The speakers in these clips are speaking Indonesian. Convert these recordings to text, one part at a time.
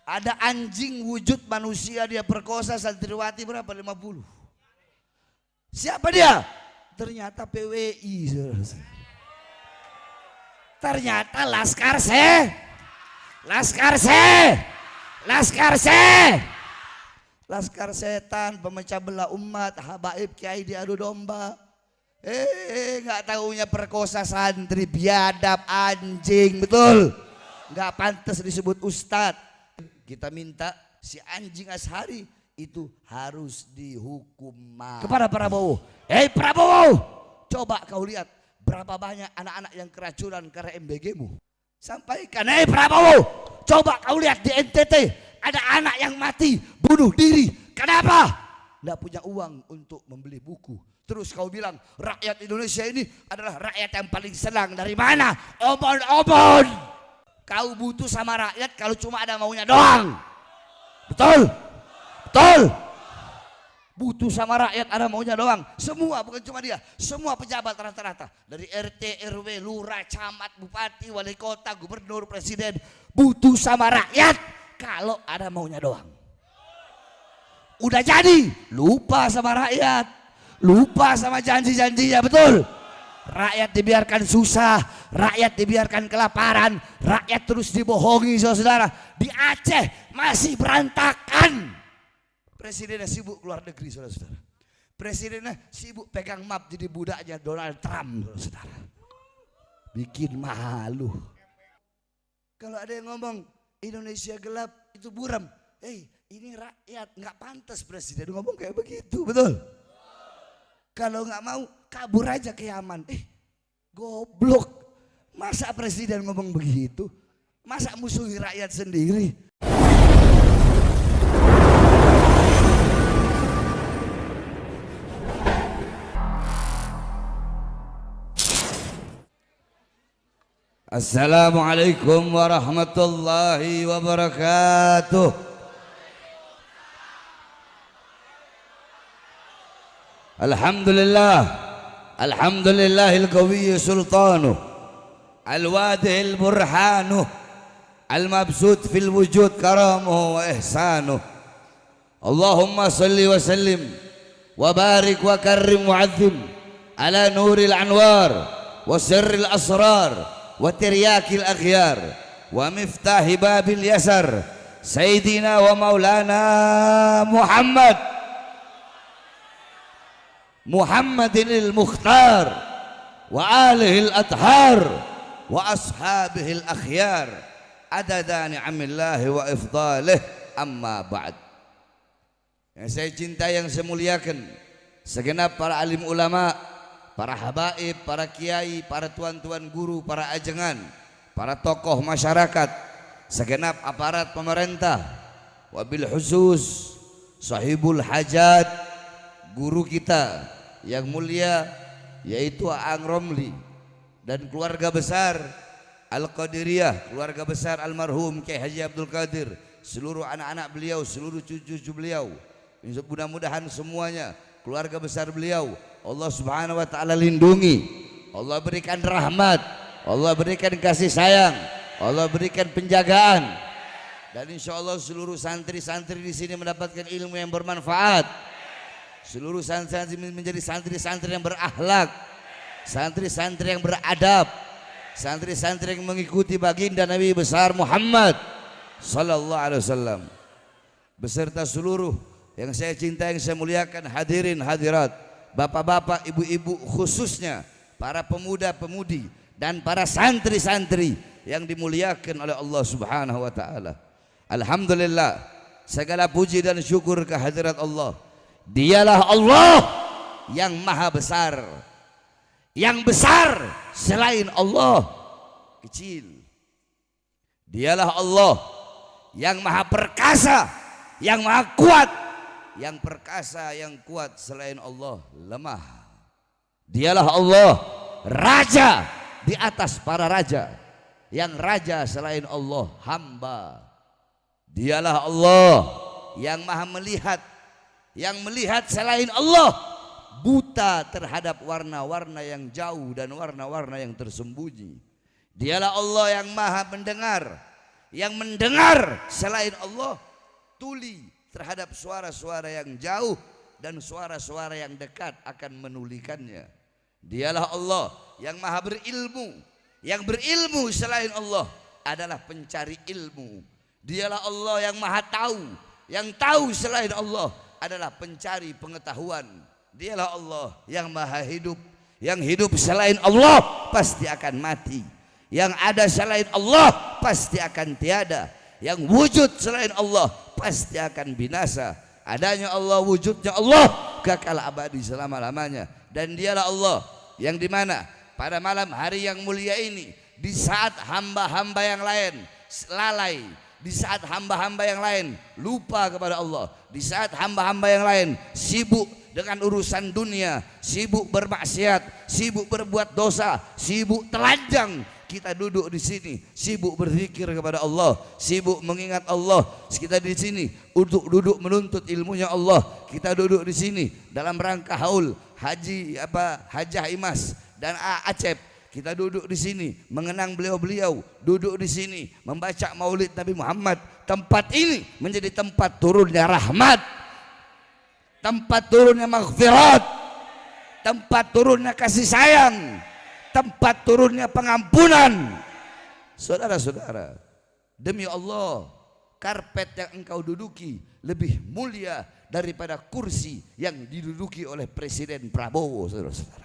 Ada anjing wujud manusia, dia perkosa santriwati berapa? 50. Siapa dia? Ternyata PWI. Ternyata Laskar Setan, pemecah belah umat, habaib kiai diadu domba. Nggak taunya perkosa santri, biadab, anjing, betul. Nggak pantas disebut ustadz. Kita minta si anjing Ashari itu harus dihukum mati. Kepada Prabowo, Prabowo, coba kau lihat berapa banyak anak-anak yang keracunan karena MBG-mu. Sampaikan, Prabowo, coba kau lihat di NTT ada anak yang mati bunuh diri. Kenapa? Nggak punya uang untuk membeli buku. Terus kau bilang rakyat Indonesia ini adalah rakyat yang paling senang. Dari mana? Omon-omon. Kau butuh sama rakyat kalau cuma ada maunya doang. Betul? Betul? Butuh sama rakyat ada maunya doang. Semua, bukan cuma dia, semua pejabat rata-rata. Dari RT, RW, lurah, camat, bupati, wali kota, gubernur, presiden. Butuh sama rakyat kalau ada maunya doang. Udah jadi, lupa sama rakyat. Lupa sama janji-janjinya, betul? Rakyat dibiarkan susah, rakyat dibiarkan kelaparan, rakyat terus dibohongi, saudara. Di Aceh masih berantakan. Presidennya sibuk keluar negeri, saudara-saudara. Presidennya sibuk pegang map jadi budaknya Donald Trump, saudara. Bikin malu. Kalau ada yang ngomong Indonesia gelap itu buram, ini rakyat, nggak pantas presiden ngomong kayak begitu, betul? Kalau nggak mau kabur aja ke Yaman. Goblok. Masa presiden ngomong begitu? Masa musuhi rakyat sendiri? Assalamualaikum warahmatullahi wabarakatuh. Alhamdulillahil qawiyyu sultanuh, al-wadihil burhanuh, al-mabsut fil wujud karamuhu wa ihsanuh. Allahumma salli wa sallim wa barik wa karrim wa azim ala nuril anwar wa sirril asrar wa tiryakil akhyar wa miftahi babil yasar Sayyidina wa maulana Muhammadinil Mukhtar wa alihil athar wa ashabihil akhyar adada ni'amillahi wa ifdalih, amma ba'd. Yang saya cintai, yang saya muliakan, segenap para alim ulama, para habaib, para kiai, para tuan-tuan guru, para ajengan, para tokoh masyarakat, segenap aparat pemerintah, wabil khusus sahibul hajat, guru kita yang mulia yaitu Aang Romli dan keluarga besar Al-Qadiriyah, keluarga besar almarhum Kiai Haji Abdul Qadir, seluruh anak-anak beliau, seluruh cucu-cucu beliau, mudah-mudahan semuanya keluarga besar beliau Allah Subhanahu wa taala lindungi, Allah berikan rahmat, Allah berikan kasih sayang, Allah berikan penjagaan, dan insya Allah seluruh santri-santri di sini mendapatkan ilmu yang bermanfaat. Seluruh santri menjadi santri-santri yang berakhlak, santri-santri yang beradab, santri-santri yang mengikuti baginda Nabi besar Muhammad sallallahu alaihi wasallam, beserta seluruh yang saya cintai, yang saya muliakan, hadirin hadirat, bapak-bapak, ibu-ibu, khususnya para pemuda-pemudi dan para santri-santri yang dimuliakan oleh Allah Subhanahu wa taala. Alhamdulillah, segala puji dan syukur kehadirat Allah. Dialah Allah yang maha besar. Yang besar selain Allah kecil. Dialah Allah yang maha perkasa, yang maha kuat. Yang perkasa, yang kuat selain Allah lemah. Dialah Allah raja di atas para raja. Yang raja selain Allah hamba. Dialah Allah yang maha melihat. Yang melihat selain Allah buta terhadap warna-warna yang jauh dan warna-warna yang tersembunyi. Dialah Allah yang maha mendengar yang mendengar selain Allah tuli terhadap suara-suara yang jauh dan suara-suara yang dekat akan menulikannya. Dialah Allah yang maha berilmu. Yang berilmu selain Allah adalah pencari ilmu. Dialah Allah yang maha tahu. Yang tahu selain Allah adalah pencari pengetahuan. Dialah Allah yang maha hidup. Yang hidup selain Allah pasti akan mati. Yang ada selain Allah pasti akan tiada. Yang wujud selain Allah pasti akan binasa. Adanya Allah, wujudnya Allah kekal abadi selama-lamanya. Dan dialah Allah yang dimana pada malam hari yang mulia ini, di saat hamba-hamba yang lain lalai, di saat hamba-hamba yang lain lupa kepada Allah, di saat hamba-hamba yang lain sibuk dengan urusan dunia, sibuk bermaksiat, sibuk berbuat dosa, sibuk telanjang, kita duduk di sini sibuk berzikir kepada Allah, sibuk mengingat Allah. Kita di sini untuk duduk menuntut ilmunya Allah. Kita duduk di sini dalam rangka haul Hajah Imas dan Acep. Kita duduk di sini mengenang beliau-beliau, duduk di sini membaca Maulid Nabi Muhammad. Tempat ini menjadi tempat turunnya rahmat, tempat turunnya maghfirat, tempat turunnya kasih sayang, tempat turunnya pengampunan. Saudara-saudara, demi Allah, karpet yang engkau duduki lebih mulia daripada kursi yang diduduki oleh Presiden Prabowo, saudara-saudara.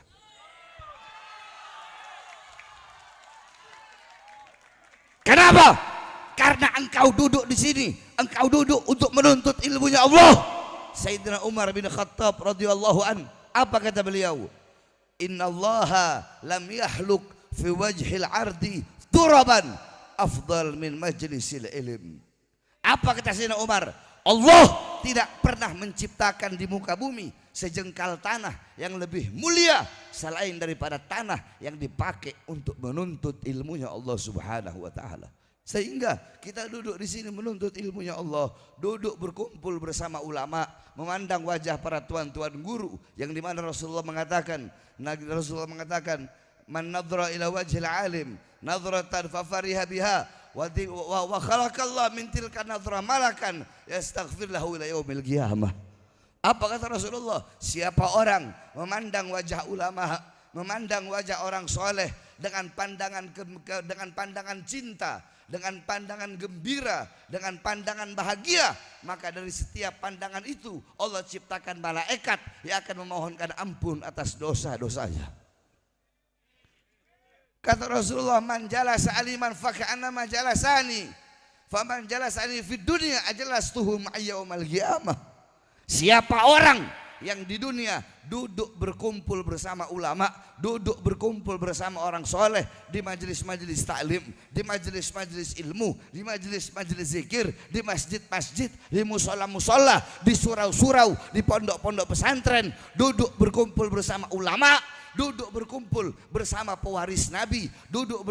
Kenapa? Karena engkau duduk di sini, engkau duduk untuk menuntut ilmunya Allah. Sayyidina Umar bin Khattab radhiyallahu an, apa kata beliau? Innallaha lam yahluk fi wajhil ardi turaban afdal min majlisil ilm. Apa kata Sayyidina Umar? Allah tidak pernah menciptakan di muka bumi sejengkal tanah yang lebih mulia selain daripada tanah yang dipakai untuk menuntut ilmunya Allah Subhanahu wa taala. Sehingga kita duduk di sini menuntut ilmunya Allah, duduk berkumpul bersama ulama, memandang wajah para tuan-tuan guru yang dimana Rasulullah mengatakan, man nadhara ila wajhil alim nadratan fa fariha biha wa khalaqallahu min tilka nadhra malakan yastaghfir lahu ila yaumil qiyamah. Apa kata Rasulullah? Siapa orang memandang wajah ulama, memandang wajah orang soleh dengan pandangan cinta, dengan pandangan gembira, dengan pandangan bahagia, maka dari setiap pandangan itu Allah ciptakan malaikat yang akan memohonkan ampun atas dosa-dosanya. Kata Rasulullah, man jalasa aliman faka'annama jalasani, faman jalasani fid dunya ajlastuhu ma'yaumal qiyamah. Siapa orang yang di dunia duduk berkumpul bersama ulama, duduk berkumpul bersama orang soleh di majelis-majelis taklim, di majelis-majelis ilmu, di majelis-majelis zikir, di masjid-masjid, di musola-musola, di surau-surau, di pondok-pondok pesantren, duduk berkumpul bersama ulama, duduk berkumpul bersama pewaris Nabi, duduk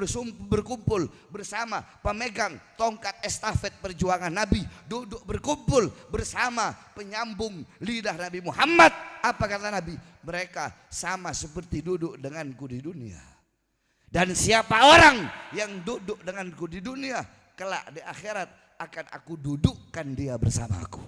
berkumpul bersama pemegang tongkat estafet perjuangan Nabi, duduk berkumpul bersama penyambung lidah Nabi Muhammad. Apa kata Nabi? Mereka sama seperti duduk denganku di dunia. Dan siapa orang yang duduk denganku di dunia, kelak di akhirat akan aku dudukkan dia bersamaku.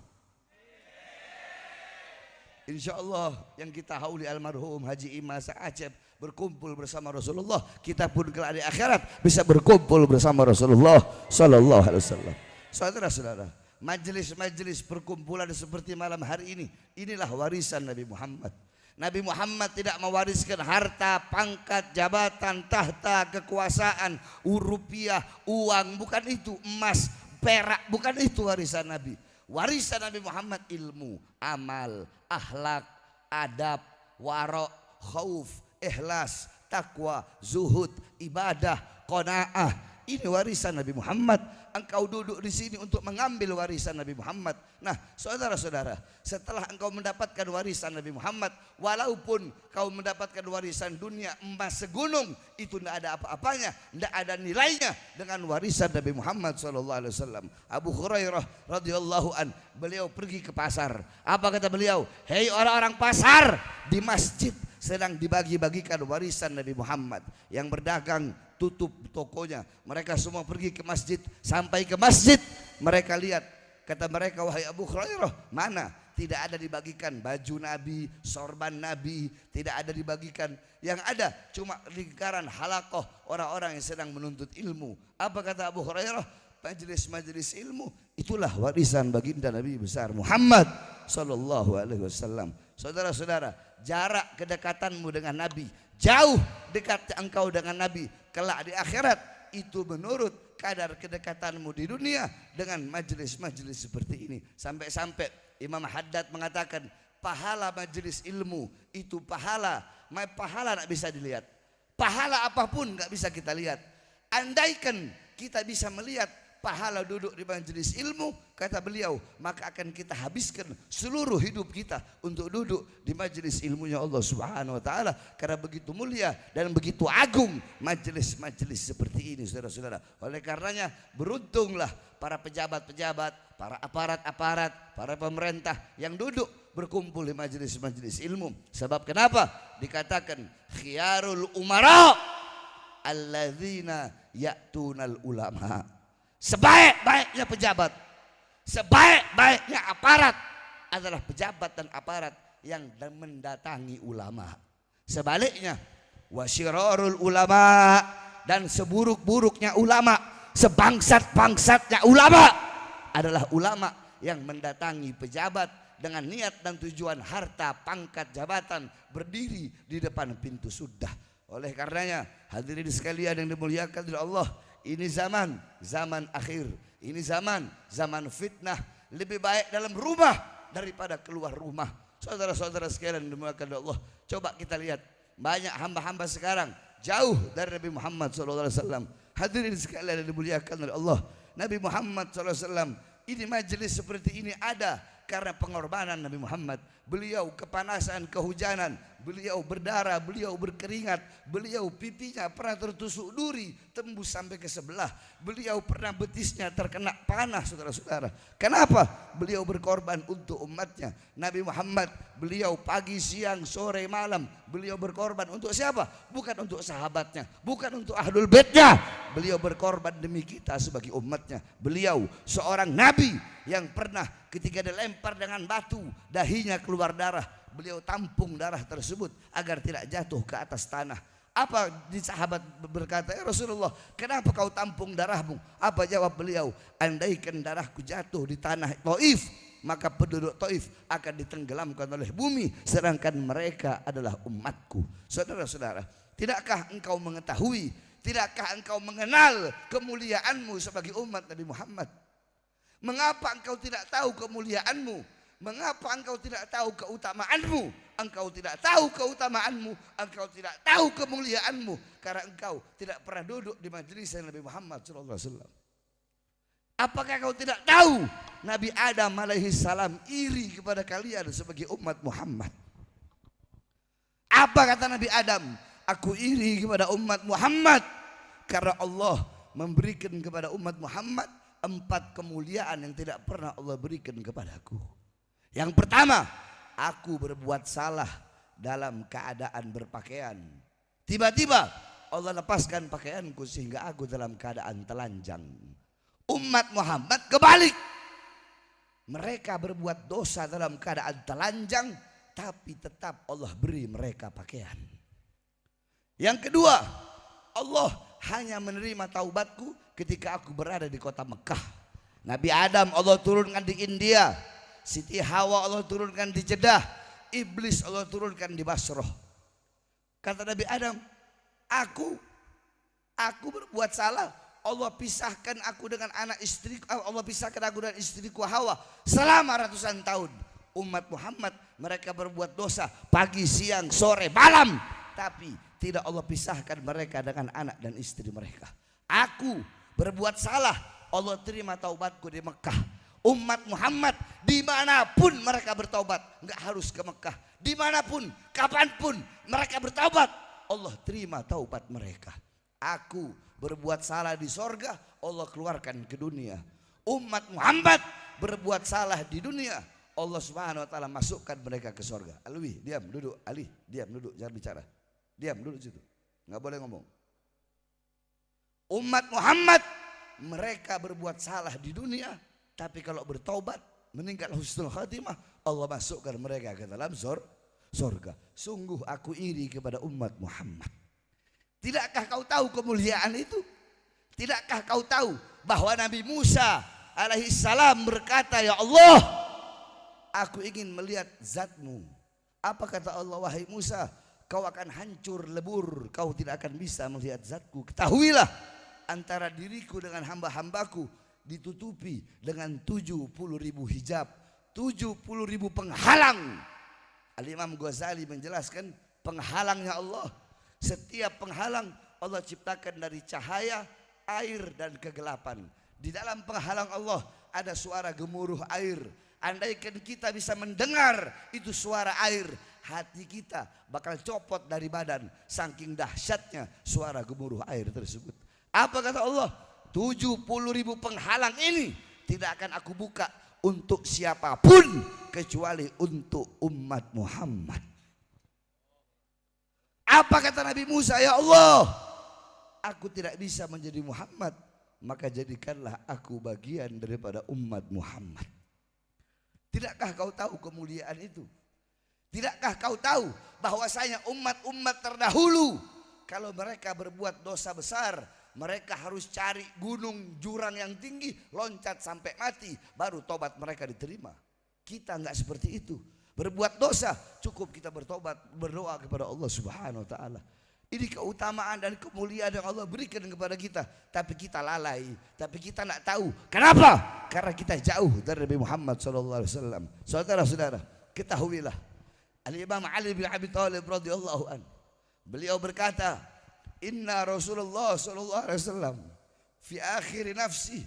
Insya Allah yang kita hauli almarhum Haji Imas Acep berkumpul bersama Rasulullah, kita pun kelak di akhirat bisa berkumpul bersama Rasulullah Sallallahu Alaihi Wasallam. Saudara-saudara, majelis-majelis perkumpulan seperti malam hari ini, inilah warisan Nabi Muhammad. Nabi Muhammad tidak mewariskan harta, pangkat, jabatan, tahta, kekuasaan, rupiah, uang, bukan itu, emas, perak, bukan itu warisan Nabi. Warisan Nabi Muhammad ilmu, amal, akhlak, adab, warok, khauf, ikhlas, takwa, zuhud, ibadah, qanaah. Ini warisan Nabi Muhammad. Engkau duduk di sini untuk mengambil warisan Nabi Muhammad. Nah, saudara-saudara, setelah engkau mendapatkan warisan Nabi Muhammad, walaupun kau mendapatkan warisan dunia emas segunung, itu tidak ada apa-apanya, tidak ada nilainya dengan warisan Nabi Muhammad SAW. Abu Hurairah radhiyallahu an, beliau pergi ke pasar. Apa kata beliau? Hei orang-orang pasar, di masjid sedang dibagi-bagikan warisan Nabi Muhammad. Yang berdagang tutup tokonya. Mereka semua pergi ke masjid. Sampai ke masjid mereka lihat, kata mereka, wahai Abu Hurairah, mana? Tidak ada dibagikan baju Nabi, sorban Nabi, tidak ada dibagikan. Yang ada cuma lingkaran halakoh orang-orang yang sedang menuntut ilmu. Apa kata Abu Hurairah? Majelis-majelis ilmu itulah warisan baginda Nabi besar Muhammad sallallahu alaihi wasallam. Saudara-saudara, jarak kedekatanmu dengan Nabi, jauh dekat engkau dengan Nabi kelak di akhirat, itu menurut kadar kedekatanmu di dunia dengan majelis-majelis seperti ini. Sampai-sampai Imam Haddad mengatakan, pahala majelis ilmu itu pahala tak bisa dilihat. Pahala apapun gak bisa kita lihat. Andaikan kita bisa melihat pahala duduk di majelis ilmu, kata beliau, maka akan kita habiskan seluruh hidup kita untuk duduk di majelis ilmunya Allah Subhanahu wa taala, karena begitu mulia dan begitu agung majelis-majelis seperti ini, saudara-saudara. Oleh karenanya beruntunglah para pejabat-pejabat, para aparat-aparat, para pemerintah yang duduk berkumpul di majelis-majelis ilmu. Sebab kenapa? Dikatakan khiyarul umara alladzina ya'tunal ulama. Sebaik-baiknya pejabat, sebaik-baiknya aparat adalah pejabat dan aparat yang mendatangi ulama. Sebaliknya, wasyirarul ulama, dan seburuk-buruknya ulama, sebangsat-bangsatnya ulama adalah ulama yang mendatangi pejabat dengan niat dan tujuan harta, pangkat, jabatan, berdiri di depan pintu sudah. Oleh karenanya, hadirin sekalian yang dimuliakan oleh Allah, ini zaman akhir, ini zaman fitnah. Lebih baik dalam rumah daripada keluar rumah. Saudara-saudara sekalian dimuliakan oleh Allah, coba kita lihat banyak hamba-hamba sekarang jauh dari Nabi Muhammad SAW. Hadirin sekalian yang dimuliakan oleh Allah, Nabi Muhammad SAW, ini majelis seperti ini ada karena pengorbanan Nabi Muhammad. Beliau kepanasan, kehujanan, beliau berdarah, beliau berkeringat, beliau pipinya pernah tertusuk duri tembus sampai ke sebelah, beliau pernah betisnya terkena panah, saudara-saudara. Kenapa? Beliau berkorban untuk umatnya. Nabi Muhammad, beliau pagi, siang, sore, malam, beliau berkorban untuk siapa? Bukan untuk sahabatnya, bukan untuk ahlul baitnya, beliau berkorban demi kita sebagai umatnya. Beliau seorang nabi yang pernah ketika dilempar dengan batu, dahinya keluar darah, beliau tampung darah tersebut agar tidak jatuh ke atas tanah. Apa di sahabat berkata, ya Rasulullah, kenapa kau tampung darahmu? Apa jawab beliau? Andaikan darahku jatuh di tanah Taif, maka penduduk Taif akan ditenggelamkan oleh bumi, sedangkan mereka adalah umatku. Saudara-saudara, tidakkah engkau mengetahui, tidakkah engkau mengenal kemuliaanmu sebagai umat Nabi Muhammad? Mengapa engkau tidak tahu kemuliaanmu? Mengapa engkau tidak tahu keutamaanmu? Engkau tidak tahu keutamaanmu, engkau tidak tahu kemuliaanmu karena engkau tidak pernah duduk di majelis Nabi Muhammad SAW. Apakah kau tidak tahu Nabi Adam alaihi salam iri kepada kalian sebagai umat Muhammad? Apa kata Nabi Adam? Aku iri kepada umat Muhammad karena Allah memberikan kepada umat Muhammad 4 kemuliaan yang tidak pernah Allah berikan kepadaku. Yang pertama, aku berbuat salah dalam keadaan berpakaian. Tiba-tiba Allah lepaskan pakaianku sehingga aku dalam keadaan telanjang. Umat Muhammad kebalik. Mereka berbuat dosa dalam keadaan telanjang, tapi tetap Allah beri mereka pakaian. Yang kedua, Allah hanya menerima taubatku ketika aku berada di kota Mekah. Nabi Adam Allah turunkan di India, Siti Hawa Allah turunkan di Jeddah, Iblis Allah turunkan di Basrah. Kata Nabi Adam, aku berbuat salah. Allah pisahkan aku dengan anak istriku, Allah pisahkan aku dan istriku Hawa selama ratusan tahun. Umat Muhammad mereka berbuat dosa pagi, siang, sore, malam, tapi tidak Allah pisahkan mereka dengan anak dan istri mereka. Aku berbuat salah, Allah terima taubatku di Mekah. Umat Muhammad dimanapun mereka bertaubat, nggak harus ke Mekah, dimanapun, kapanpun mereka bertaubat, Allah terima taubat mereka. Aku berbuat salah di sorga, Allah keluarkan ke dunia. Umat Muhammad berbuat salah di dunia, Allah Subhanahu wa taala masukkan mereka ke sorga. Alwi, diam, duduk. Ali, diam, duduk, jangan bicara. Diam, duduk situ, nggak boleh ngomong. Umat Muhammad mereka berbuat salah di dunia, tapi kalau bertaubat meninggal husnul khatimah, Allah masukkan mereka ke dalam surga. Sungguh aku iri kepada umat Muhammad. Tidakkah kau tahu kemuliaan itu? Tidakkah kau tahu bahwa Nabi Musa alaihissalam berkata, ya Allah, aku ingin melihat zatmu. Apa kata Allah? Wahai Musa, kau akan hancur lebur, kau tidak akan bisa melihat zatku. Ketahuilah, antara diriku dengan hamba-hambaku ditutupi dengan 70.000 hijab, 70.000 penghalang. Al-Imam Ghazali menjelaskan penghalangnya Allah. Setiap penghalang Allah ciptakan dari cahaya, air dan kegelapan. Di dalam penghalang Allah ada suara gemuruh air. Andaikan kita bisa mendengar itu suara air, hati kita bakal copot dari badan saking dahsyatnya suara gemuruh air tersebut. Apa kata Allah? 70.000 penghalang ini tidak akan aku buka untuk siapapun kecuali untuk umat Muhammad. Apa kata Nabi Musa? Ya Allah, aku tidak bisa menjadi Muhammad, maka jadikanlah aku bagian daripada umat Muhammad. Tidakkah kau tahu kemuliaan itu? Tidakkah kau tahu bahwasanya umat-umat terdahulu kalau mereka berbuat dosa besar, mereka harus cari gunung jurang yang tinggi, loncat sampai mati, baru tobat mereka diterima. Kita enggak seperti itu. Berbuat dosa cukup kita bertobat, berdoa kepada Allah Subhanahu wa taala. Ini keutamaan dan kemuliaan yang Allah berikan kepada kita, tapi kita lalai, tapi kita enggak tahu. Kenapa? Karena kita jauh dari Nabi Muhammad sallallahu alaihi wasallam. Saudara-saudara, ketahuilah, Al-Imam Ali bin Abi Thalib radhiyallahu an, beliau berkata, inna Rasulullah sallallahu alaihi wasallam fi akhir nafsi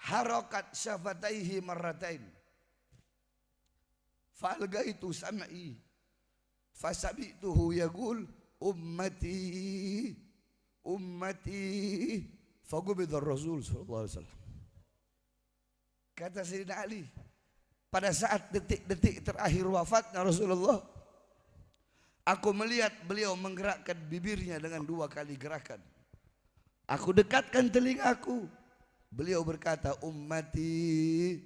harakat syafataihi marratain falgaitu sam'i fasabi'tuhu yaqul ummati ummati fagubidar Rasul sallallahu alaihi wasallam. Kata Sayyidina Ali, pada saat detik-detik terakhir wafatnya Rasulullah, aku melihat beliau menggerakkan bibirnya dengan 2 kali gerakan. Aku dekatkan telingaku. Beliau berkata, ummati,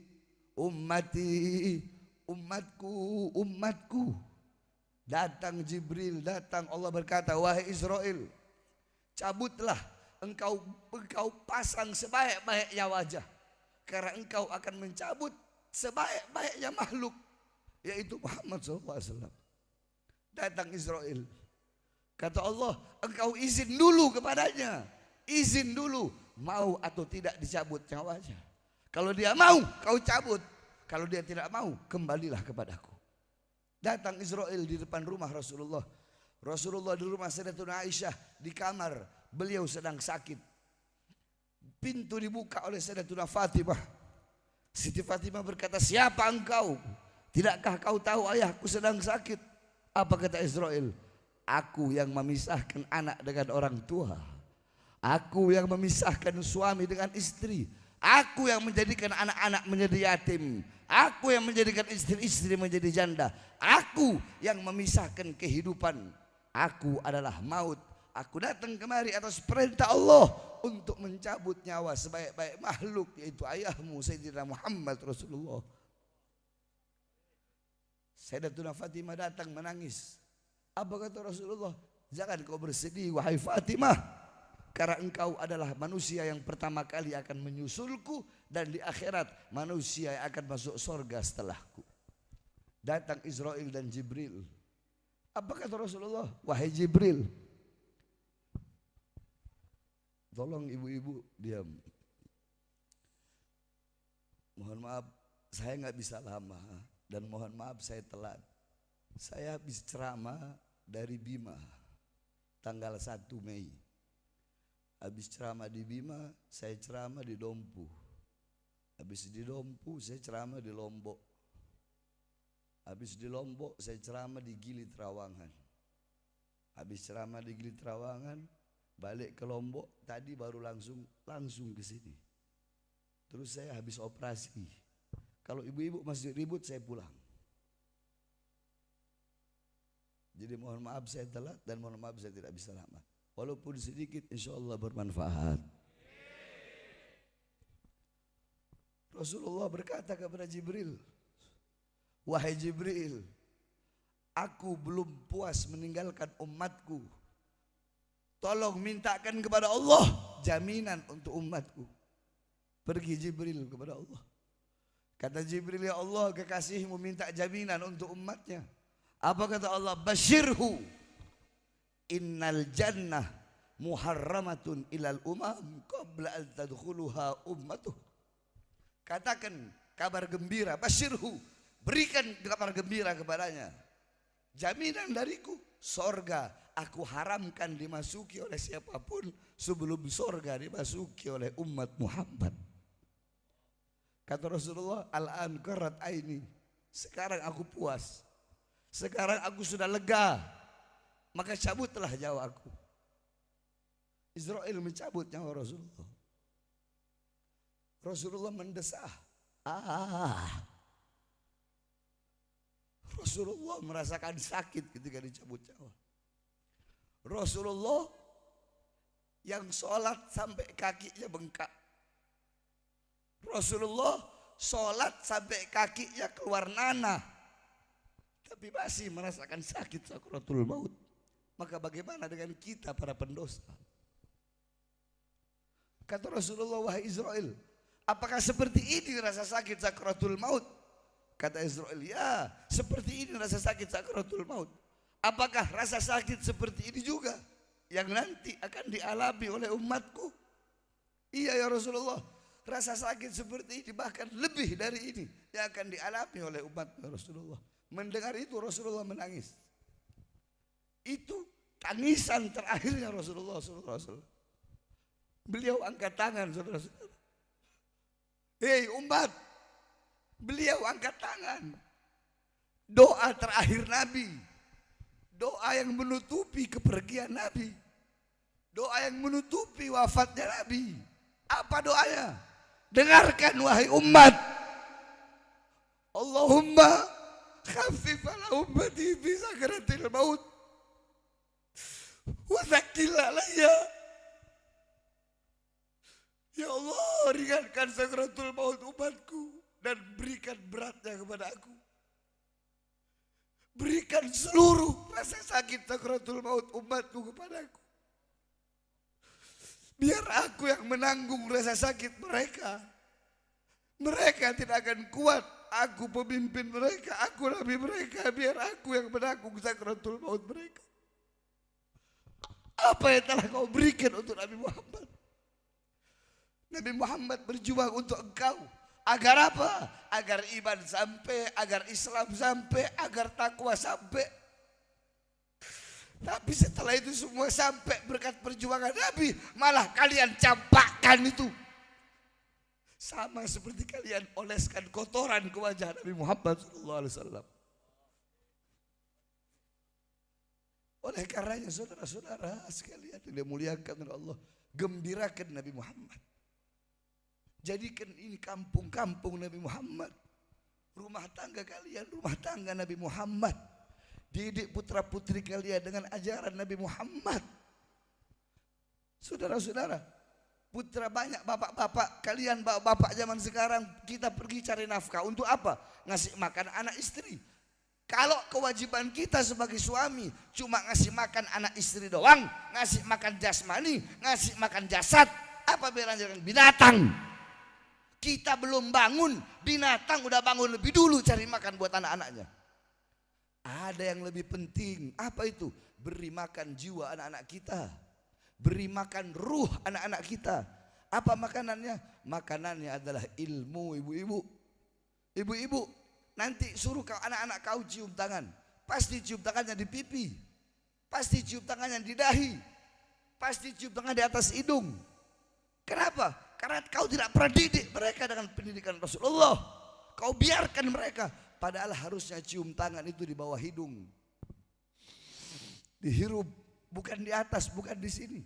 ummati, umatku, umatku. Datang Jibril, datang Allah berkata, wahai Israel, cabutlah engkau pasang sebaik-baiknya wajah. Karena engkau akan mencabut sebaik-baiknya makhluk, yaitu Muhammad SAW. Datang Israel, kata Allah, engkau izin dulu kepadanya, izin dulu, mau atau tidak dicabut nyawanya. Kalau dia mau, kau cabut. Kalau dia tidak mau, kembalilah kepadaku. Datang Israel di depan rumah Rasulullah. Rasulullah di rumah Sayyidatuna Aisyah di kamar, beliau sedang sakit. Pintu dibuka oleh Sayyidatuna Fatimah. Siti Fatimah berkata, siapa engkau? Tidakkah kau tahu ayahku sedang sakit? Apa kata Israel? Aku yang memisahkan anak dengan orang tua. Aku yang memisahkan suami dengan istri. Aku yang menjadikan anak-anak menjadi yatim. Aku yang menjadikan istri-istri menjadi janda. Aku yang memisahkan kehidupan. Aku adalah maut. Aku datang kemari atas perintah Allah untuk mencabut nyawa sebaik-baik makhluk, yaitu ayahmu Sayyidina Muhammad Rasulullah. Sayyidatuna Fatimah datang menangis. Apa kata Rasulullah? Jangan kau bersedih wahai Fatimah, karena engkau adalah manusia yang pertama kali akan menyusulku, dan di akhirat manusia yang akan masuk surga setelahku. Datang Israel dan Jibril. Apa kata Rasulullah? Wahai Jibril, tolong ibu-ibu diam. Mohon maaf, saya nggak bisa lama, dan mohon maaf saya telat. Saya habis ceramah dari Bima tanggal 1 Mei. Habis ceramah di Bima, saya ceramah di Dompu. Habis di Dompu, saya ceramah di Lombok. Habis di Lombok, saya ceramah di Gili Trawangan. Habis ceramah di Gili Trawangan, balik ke Lombok. Tadi baru langsung ke sini. Terus saya habis operasi. Kalau ibu-ibu masih ribut, saya pulang. Jadi mohon maaf saya telat, dan mohon maaf saya tidak bisa lama. walaupun sedikit insya Allah bermanfaat. Rasulullah berkata kepada Jibril, wahai Jibril, aku belum puas meninggalkan umatku. Tolong mintakan kepada Allah jaminan untuk umatku. Pergi Jibril kepada Allah. Kata Jibril, ya Allah, kekasihmu minta jaminan untuk umatnya. Apa kata Allah? Basyirhu innal jannah muharramatun ilal umam qabla an tadkhuluha ummatuh. Katakan kabar gembira, basyirhu, berikan kabar gembira kepadanya. Jaminan dariku, sorga aku haramkan dimasuki oleh siapapun sebelum sorga dimasuki oleh umat Muhammad. Kata Rasulullah, al-an qarat aini, sekarang aku puas, sekarang aku sudah lega, maka cabutlah nyawaku. Israel mencabut nyawa Rasulullah. Rasulullah mendesah. Rasulullah merasakan sakit ketika dicabut nyawa. Rasulullah yang sholat sampai kakinya bengkak. Rasulullah sholat sampai kakinya keluar nanah, tapi masih merasakan sakit sakaratul maut. Maka bagaimana dengan kita para pendosa? Kata Rasulullah, wahai Israel, apakah seperti ini rasa sakit sakaratul maut? Kata Israel, ya, seperti ini rasa sakit sakaratul maut. Apakah rasa sakit seperti ini juga yang nanti akan dialami oleh umatku? Iya ya Rasulullah, rasa sakit seperti ini bahkan lebih dari ini yang akan dialami oleh umat Rasulullah. Mendengar itu Rasulullah menangis. Itu tangisan terakhirnya Rasulullah SAW. Beliau angkat tangan, saudara-saudara. Hei umat, beliau angkat tangan. Doa terakhir Nabi, doa yang menutupi kepergian Nabi, doa yang menutupi wafatnya Nabi. Apa doanya? Dengarkan wahai umat. Allahumma khaffif ala ummati fi sakaratil maut wa tsaqqil alayya. Ya Allah, ringankan sakaratul maut umatku dan berikan beratnya kepada aku. Berikan seluruh rasa sakit sakaratul maut umatku kepadaku. Biar aku yang menanggung rasa sakit mereka. Mereka tidak akan kuat. Aku pemimpin mereka, aku nabi mereka. Biar aku yang menanggung sakaratul maut mereka. Apa yang telah kau berikan untuk Nabi Muhammad? Nabi Muhammad berjuang untuk engkau. Agar apa? Agar iman sampai, agar Islam sampai, agar takwa sampai. Tapi setelah itu semua sampai berkat perjuangan Nabi, malah kalian campakkan itu. Sama seperti kalian oleskan kotoran ke wajah Nabi Muhammad SAW. Oleh karenanya saudara-saudara sekalian yang dimuliakan oleh Allah, gembirakan Nabi Muhammad. Jadikan ini kampung-kampung Nabi Muhammad. Rumah tangga kalian, rumah tangga Nabi Muhammad. Didik putra putri kalian dengan ajaran Nabi Muhammad. Saudara-saudara, putra banyak bapak-bapak, kalian bapak-bapak zaman sekarang, kita pergi cari nafkah untuk apa? Ngasih makan anak istri. Kalau kewajiban kita sebagai suami cuma ngasih makan anak istri doang, ngasih makan jasmani, ngasih makan jasad, apa bedanya dengan binatang? Kita belum bangun, binatang udah bangun lebih dulu cari makan buat anak-anaknya. Ada yang lebih penting, apa itu? Beri makan jiwa anak-anak kita. Beri makan ruh anak-anak kita. Apa makanannya? Makanannya adalah ilmu ibu-ibu. Ibu-ibu, nanti suruh kau anak-anak kau cium tangan. Pasti cium tangannya di pipi. Pasti cium tangannya di dahi. Pasti cium tangan di atas hidung. Kenapa? Karena kau tidak pernah didik mereka dengan pendidikan Rasulullah. Kau biarkan mereka. Padahal harusnya cium tangan itu di bawah hidung. Dihirup. Bukan di atas, bukan di sini.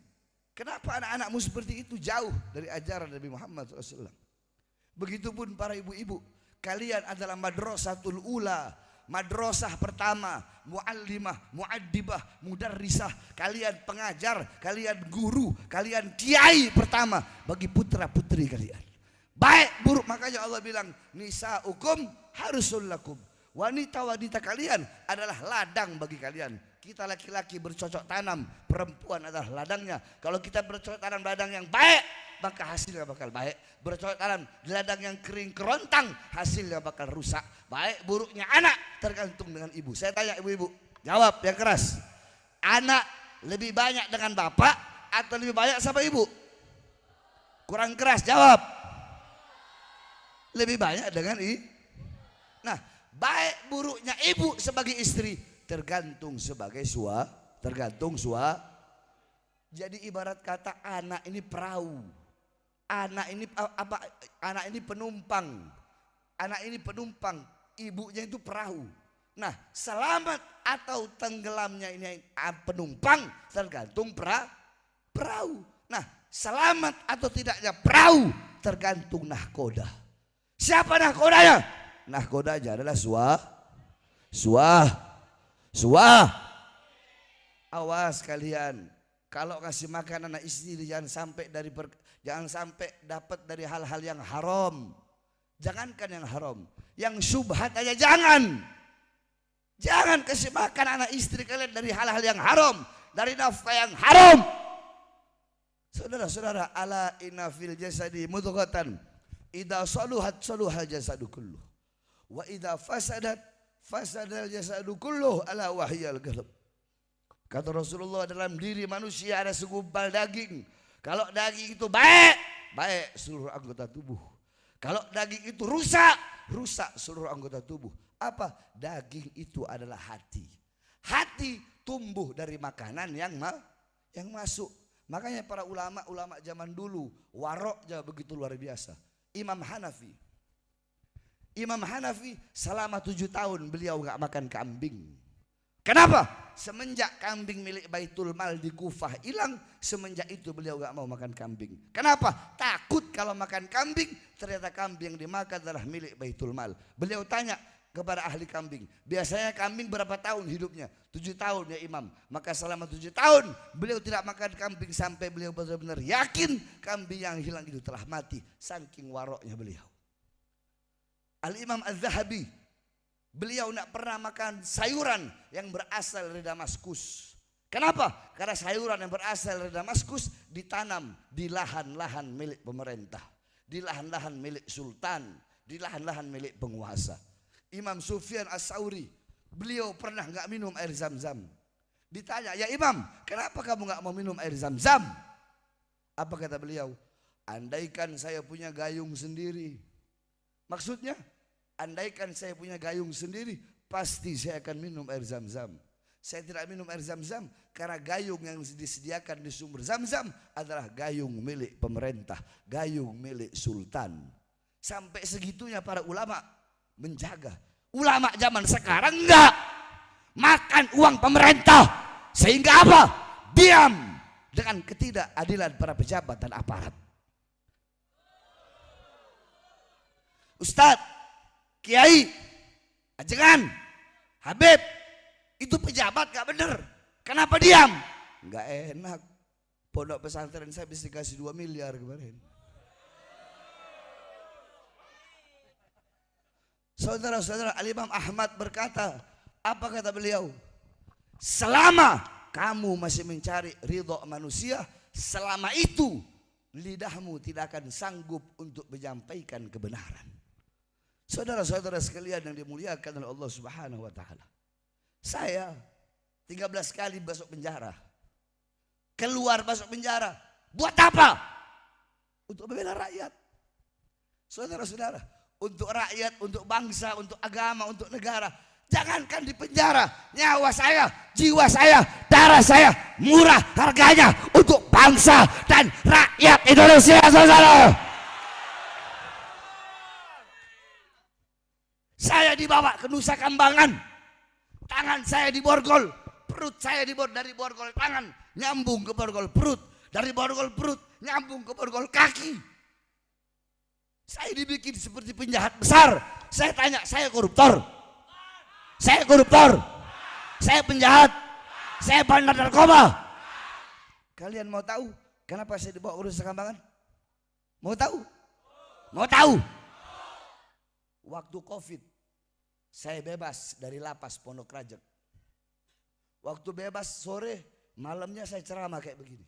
Kenapa anak-anakmu seperti itu? Jauh dari ajaran Nabi Muhammad SAW. Begitupun para ibu-ibu. Kalian adalah madrasatul ula. madrasah pertama, muallimah, muaddibah, mudarrisah, kalian pengajar, kalian guru, kalian kiai pertama bagi putra-putri kalian. Baik buruk, makanya Allah bilang nisaukum harusul lakum. Wanita-wanita kalian adalah ladang bagi kalian. Kita laki-laki bercocok tanam, perempuan adalah ladangnya. Kalau kita bercocok tanam ladang yang baik, maka hasilnya bakal baik. Bercocok tanam di ladang yang kering kerontang, hasilnya bakal rusak. Baik buruknya anak tergantung dengan ibu. Saya tanya ibu-ibu, jawab yang keras. Anak lebih banyak dengan bapak atau lebih banyak sama ibu? Kurang keras, jawab. Lebih banyak dengan ibu. Nah, baik buruknya ibu sebagai istri tergantung sebagai tergantung Jadi ibarat kata anak ini perahu, anak ini apa? Anak ini penumpang, ibunya itu perahu. Nah, selamat atau tenggelamnya ini penumpang tergantung perahu. Nah, selamat atau tidaknya perahu tergantung nahkoda. Siapa nahkodanya? Nahkodanya adalah suah. Awas kalian, kalau kasih makan anak istri jangan sampai dapat dari hal-hal yang haram. Jangankan yang haram, yang syubhat aja jangan. Jangan kasih makan anak istri kalian dari hal-hal yang haram, dari nafkah yang haram. Saudara-saudara, ala inna fil jasadi mudghatan idza saluhat saluhal jasadu kulluh wa idza fasadat fasadal jasadu kulluh ala wahyal qalb. Kata Rasulullah, dalam diri manusia ada segumpal daging. Kalau daging itu baik, baik seluruh anggota tubuh. Kalau daging itu rusak, rusak seluruh anggota tubuh. Apa? Daging itu adalah hati. Hati tumbuh dari makanan yang masuk. Makanya para ulama zaman dulu waroknya begitu luar biasa. Imam Hanafi selama 7 tahun beliau gak makan kambing. Kenapa? Semenjak kambing milik Baitul Mal di Kufah hilang, semenjak itu beliau gak mau makan kambing. Kenapa? Takut kalau makan kambing ternyata kambing yang dimakan adalah milik Baitul Mal. Beliau tanya kepada ahli kambing, biasanya kambing berapa tahun hidupnya? 7 tahun ya Imam. Maka selama 7 tahun beliau tidak makan kambing sampai beliau benar-benar yakin kambing yang hilang itu telah mati. Saking waroknya beliau. Al-Imam Az-Zahabi, beliau tidak pernah makan sayuran yang berasal dari Damaskus. Kenapa? Karena sayuran yang berasal dari Damaskus ditanam di lahan-lahan milik pemerintah, di lahan-lahan milik sultan, di lahan-lahan milik penguasa. Imam Sufyan As-Sauri, beliau pernah nggak minum air Zam-Zam. Ditanya, ya Imam, kenapa kamu nggak mau minum air Zam-Zam? Apa kata beliau? Andaikan saya punya gayung sendiri. Maksudnya, andaikan saya punya gayung sendiri, pasti saya akan minum air Zam-Zam. Saya tidak minum air Zam-Zam karena gayung yang disediakan di sumber Zam-Zam adalah gayung milik pemerintah, gayung milik sultan. Sampai segitunya para ulama menjaga. Ulama zaman sekarang enggak makan uang pemerintah, sehingga apa? Diam dengan ketidakadilan para pejabat dan aparat. Ustadz, Kiai, ajengan, Habib, itu pejabat gak bener. Kenapa diam? Gak enak. Pondok pesantren saya bisa kasih 2 miliar kemarin. Saudara-saudara, Al-Imam Ahmad berkata, apa kata beliau? Selama kamu masih mencari ridho manusia, selama itu lidahmu tidak akan sanggup untuk menyampaikan kebenaran. Saudara-saudara sekalian yang dimuliakan oleh Allah Subhanahu wa taala. Saya 13 kali masuk penjara. Keluar masuk penjara. Buat apa? Untuk membela rakyat. Saudara-saudara, untuk rakyat, untuk bangsa, untuk agama, untuk negara. Jangankan di penjara, nyawa saya, jiwa saya, darah saya murah harganya untuk bangsa dan rakyat Indonesia, saudara. Saya dibawa ke Nusa Kambangan, tangan saya diborgol, perut saya dari borgol tangan nyambung ke borgol perut, dari borgol perut nyambung ke borgol kaki. Saya dibikin seperti penjahat besar. Saya tanya, saya koruptor? Saya koruptor. Saya penjahat. Saya bandar narkoba. Kalian mau tahu kenapa saya dibawa urus Sakambangan? Mau tahu? Mau tahu? Waktu COVID saya bebas dari lapas Pondok Rajek. Waktu bebas sore, malamnya saya ceramah kayak begini.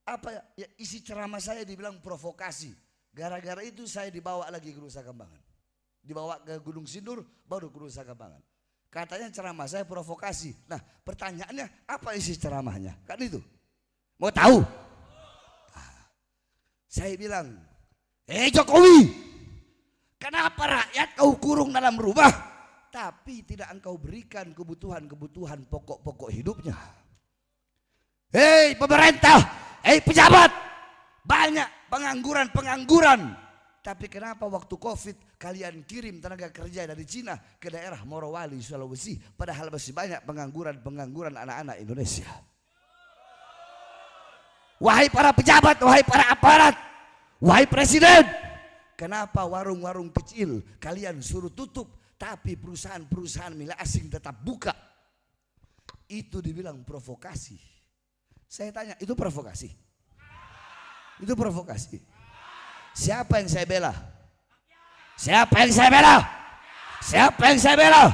Apa ya, isi ceramah saya dibilang provokasi. Gara-gara itu saya dibawa lagi ke Nusa Kambangan. Dibawa ke Gunung Sindur, baru ke Nusa Kambangan. Katanya ceramah saya provokasi. Nah pertanyaannya apa isi ceramahnya? Kan itu. Mau tahu? Saya bilang, Jokowi, kenapa rakyat kau kurung dalam rumah, tapi tidak engkau berikan kebutuhan-kebutuhan pokok-pokok hidupnya? Hei pemerintah, hei pejabat, banyak pengangguran. Tapi kenapa waktu COVID kalian kirim tenaga kerja dari Cina ke daerah Morowali, Sulawesi, padahal masih banyak pengangguran anak-anak Indonesia? Wahai para pejabat, wahai para aparat, wahai presiden, kenapa warung-warung kecil kalian suruh tutup, tapi perusahaan-perusahaan milik asing tetap buka? Itu dibilang provokasi. Saya tanya, itu provokasi? Itu provokasi. Siapa yang saya bela? Siapa yang saya bela? Siapa yang saya bela?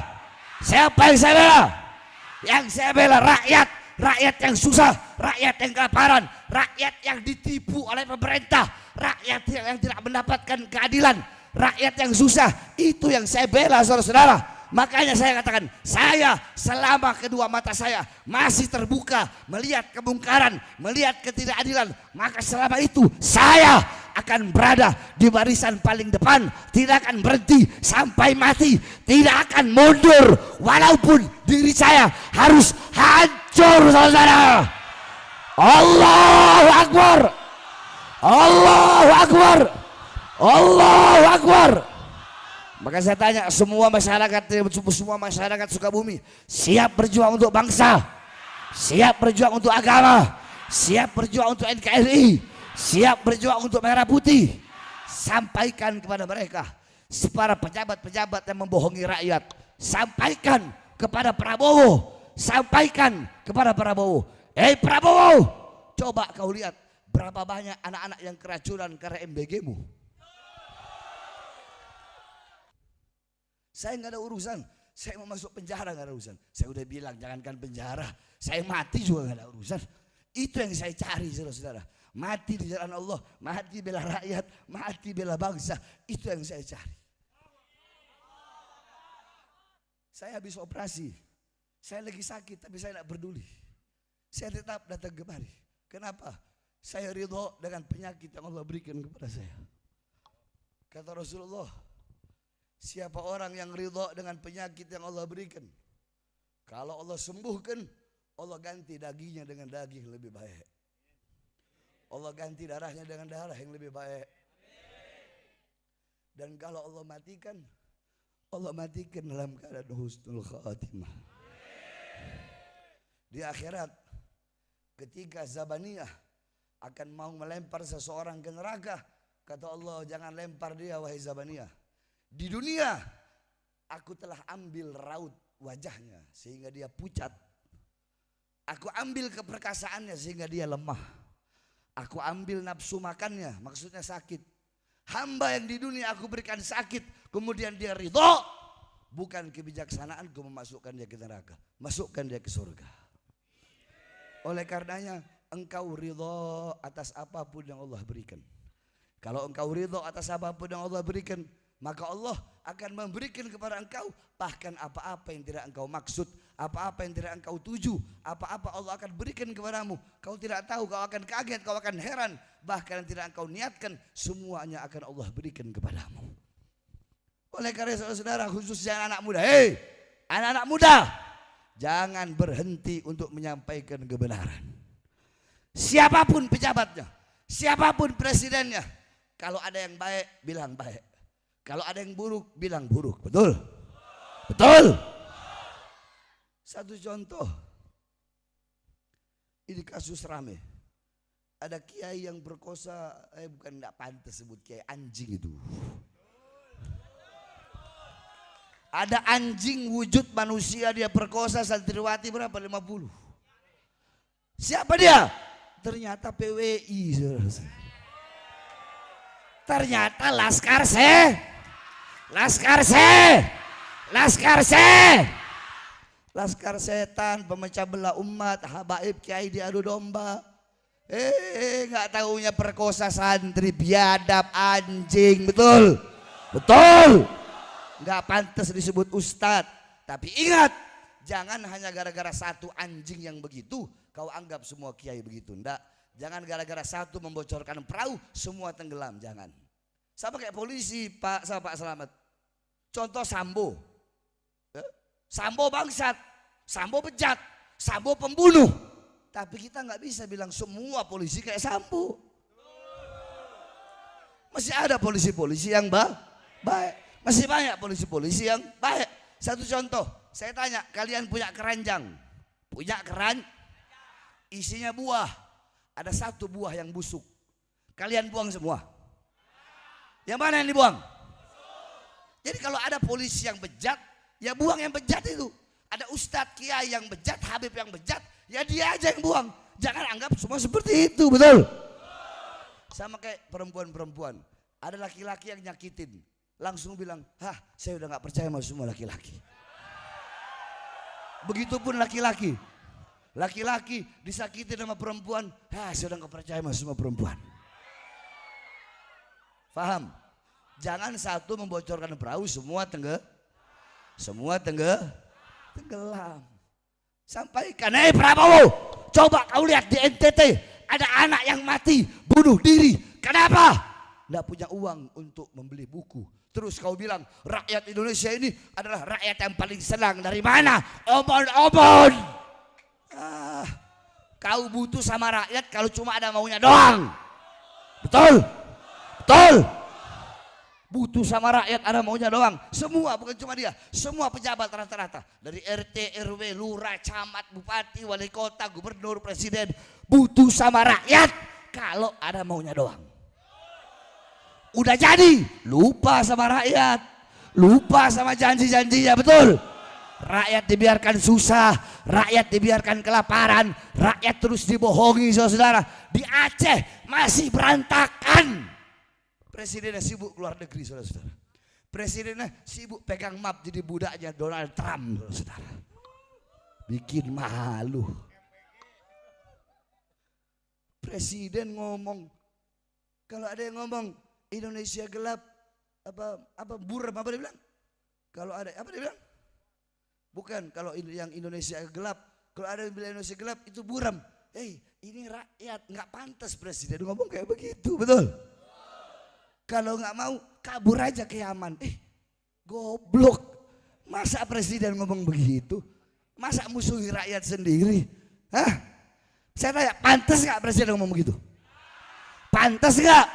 Siapa yang saya bela? Yang saya bela rakyat, rakyat yang susah, rakyat yang kelaparan, rakyat yang ditipu oleh pemerintah, rakyat yang tidak mendapatkan keadilan, rakyat yang susah. Itu yang saya bela, saudara-saudara. Makanya saya katakan, saya selama kedua mata saya masih terbuka melihat kemungkaran, melihat ketidakadilan, maka selama itu saya akan berada di barisan paling depan, tidak akan berhenti sampai mati, tidak akan mundur walaupun diri saya harus hancur, saudara. Allahu Akbar, Allahu Akbar, Allahu Akbar. Maka saya tanya semua masyarakat Sukabumi, siap berjuang untuk bangsa, siap berjuang untuk agama, siap berjuang untuk NKRI, siap berjuang untuk Merah Putih. Sampaikan kepada mereka, para pejabat-pejabat yang membohongi rakyat, sampaikan kepada Prabowo, sampaikan kepada Prabowo. Hei Prabowo, coba kau lihat berapa banyak anak-anak yang keracunan karena MBG-mu. Saya nggak ada urusan, saya mau masuk penjara nggak ada urusan. Saya udah bilang jangankan penjara, saya mati juga nggak ada urusan. Itu yang saya cari, saudara-saudara. Mati di jalan Allah, mati bela rakyat, mati bela bangsa. Itu yang saya cari. Saya habis operasi, saya lagi sakit tapi saya tidak peduli. Saya tetap datang kemari. Kenapa? Saya ridho dengan penyakit yang Allah berikan kepada saya. Kata Rasulullah, siapa orang yang ridho dengan penyakit yang Allah berikan, kalau Allah sembuhkan, Allah ganti dagingnya dengan daging lebih baik. Allah ganti darahnya dengan darah yang lebih baik. Dan kalau Allah matikan dalam keadaan husnul khatimah. Di akhirat, ketika Zabaniyah akan mau melempar seseorang ke neraka, kata Allah, jangan lempar dia wahai Zabaniyah. Di dunia aku telah ambil raut wajahnya sehingga dia pucat. Aku ambil keperkasaannya sehingga dia lemah. Aku ambil nafsu makannya, maksudnya sakit. Hamba yang di dunia aku berikan sakit, kemudian dia ridho. Bukan kebijaksanaanku memasukkan dia ke neraka, masukkan dia ke surga. Oleh karenanya engkau ridho atas apapun yang Allah berikan. Kalau engkau ridho atas apapun yang Allah berikan, maka Allah akan memberikan kepada engkau bahkan apa-apa yang tidak engkau maksud, apa-apa yang tidak engkau tuju, apa-apa Allah akan berikan kepadamu. Kau tidak tahu, kau akan kaget, kau akan heran. Bahkan yang tidak engkau niatkan, semuanya akan Allah berikan kepadamu. Oleh karena saudara-saudara, khususnya anak-anak muda, hei anak-anak muda, jangan berhenti untuk menyampaikan kebenaran. Siapapun pejabatnya, siapapun presidennya, kalau ada yang baik, bilang baik. Kalau ada yang buruk, bilang buruk. Betul? Betul? Satu contoh. Ini kasus rame. Ada kiai yang berkosa, bukan enggak pantas sebut kiai, anjing itu. Ada anjing wujud manusia, dia perkosa santriwati berapa? 50. Siapa dia? Ternyata PWI. Ternyata Laskar setan, pemecah belah umat, habaib kiai diadu domba. Nggak taunya perkosa santri, biadab, anjing, betul? Betul. Nggak pantas disebut ustadz. Tapi ingat, jangan hanya gara-gara satu anjing yang begitu kau anggap semua kiai begitu. Enggak. Jangan gara-gara satu membocorkan perahu semua tenggelam, jangan. Sama kayak polisi sama Pak Slamet. Contoh Sambo. Sambo bangsat, Sambo bejat, Sambo pembunuh. Tapi kita nggak bisa bilang semua polisi kayak Sambo. Masih ada polisi-polisi yang baik. Masih banyak polisi-polisi yang baik. Satu contoh, saya tanya, kalian punya keranjang? Punya isinya buah. Ada satu buah yang busuk. Kalian buang semua. Yang mana yang dibuang? Jadi kalau ada polisi yang bejat, ya buang yang bejat itu. Ada ustadz kiai yang bejat, habib yang bejat, ya dia aja yang buang. Jangan anggap semua seperti itu, betul? Sama kayak perempuan-perempuan. Ada laki-laki yang nyakitin, langsung bilang, saya udah gak percaya sama semua laki-laki. Begitupun laki-laki. Laki-laki disakitin sama perempuan, saya udah gak percaya sama semua perempuan. Paham? Jangan satu membocorkan perahu, semua tenggelam. Sampaikan, Prabowo, coba kau lihat di NTT ada anak yang mati bunuh diri. Kenapa? Nggak punya uang untuk membeli buku. Terus kau bilang rakyat Indonesia ini adalah rakyat yang paling senang. Dari mana? Obon-obon. Kau butuh sama rakyat kalau cuma ada maunya doang. Betul? Betul? Butuh sama rakyat ada maunya doang. Semua, bukan cuma dia, semua pejabat rata-rata. Dari RT, RW, lurah, camat, bupati, wali kota, gubernur, presiden. Butuh sama rakyat kalau ada maunya doang. Udah jadi, lupa sama rakyat. Lupa sama janji-janjinya, betul? Rakyat dibiarkan susah, rakyat dibiarkan kelaparan, rakyat terus dibohongi, saudara. Di Aceh masih berantakan. Presidennya sibuk keluar negeri, saudara-saudara. Presidennya sibuk pegang map jadi budaknya Donald Trump, saudara. Bikin malu. Presiden ngomong, kalau ada yang ngomong Indonesia gelap, apa buram, apa dia bilang? Kalau ada, apa dia bilang? Bukan, kalau yang Indonesia gelap, kalau ada yang bilang Indonesia gelap itu buram. Ini rakyat, nggak pantas presiden ngomong kayak begitu, betul? Kalau nggak mau kabur aja ke Yaman. Goblok. Masa presiden ngomong begitu? Masa musuhi rakyat sendiri? Saya tanya, pantas nggak presiden ngomong begitu? Pantas nggak?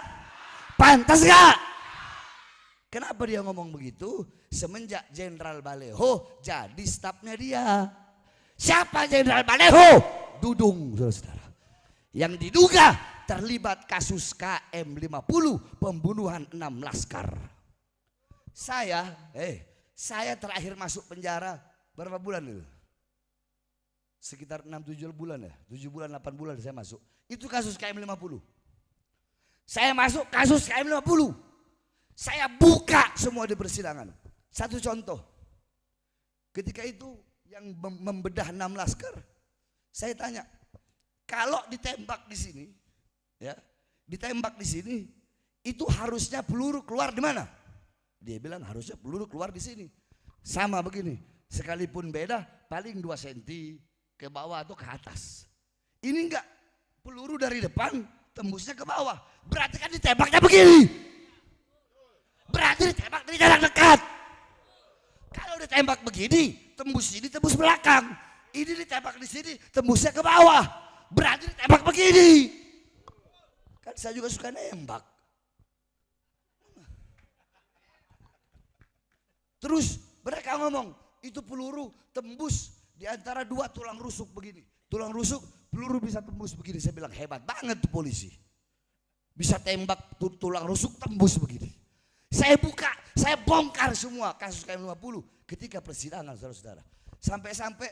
Pantas nggak? Kenapa dia ngomong begitu? Semenjak Jenderal Baleho jadi stafnya dia. Siapa Jenderal Baleho? Dudung, saudara-saudara. Yang diduga terlibat kasus KM50 pembunuhan 6 laskar. Saya terakhir masuk penjara berapa bulan itu? Sekitar 6-7 bulan ya, 7 bulan 8 bulan saya masuk. Itu kasus KM50. Saya masuk kasus KM50. Saya buka semua di persidangan. Satu contoh. Ketika itu yang membedah 6 laskar, saya tanya, kalau ditembak di sini, ya, ditembak di sini, itu harusnya peluru keluar di mana? Dia bilang harusnya peluru keluar di sini. Sama begini, sekalipun beda, paling 2 cm ke bawah atau ke atas. Ini enggak, peluru dari depan tembusnya ke bawah. Berarti kan ditembaknya begini. Berarti ditembak dari jarak dekat. Kalau ditembak begini, tembus sini, tembus belakang. Ini ditembak di sini, tembusnya ke bawah. Berarti ditembak begini. Kan saya juga suka nembak. Terus mereka ngomong, itu peluru tembus di antara 2 tulang rusuk begini. Tulang rusuk, peluru bisa tembus begini. Saya bilang hebat banget tuh polisi. Bisa tembak tulang rusuk tembus begini. Saya buka Saya bongkar semua kasus KM50 ketika persidangan, saudara-saudara. Sampai-sampai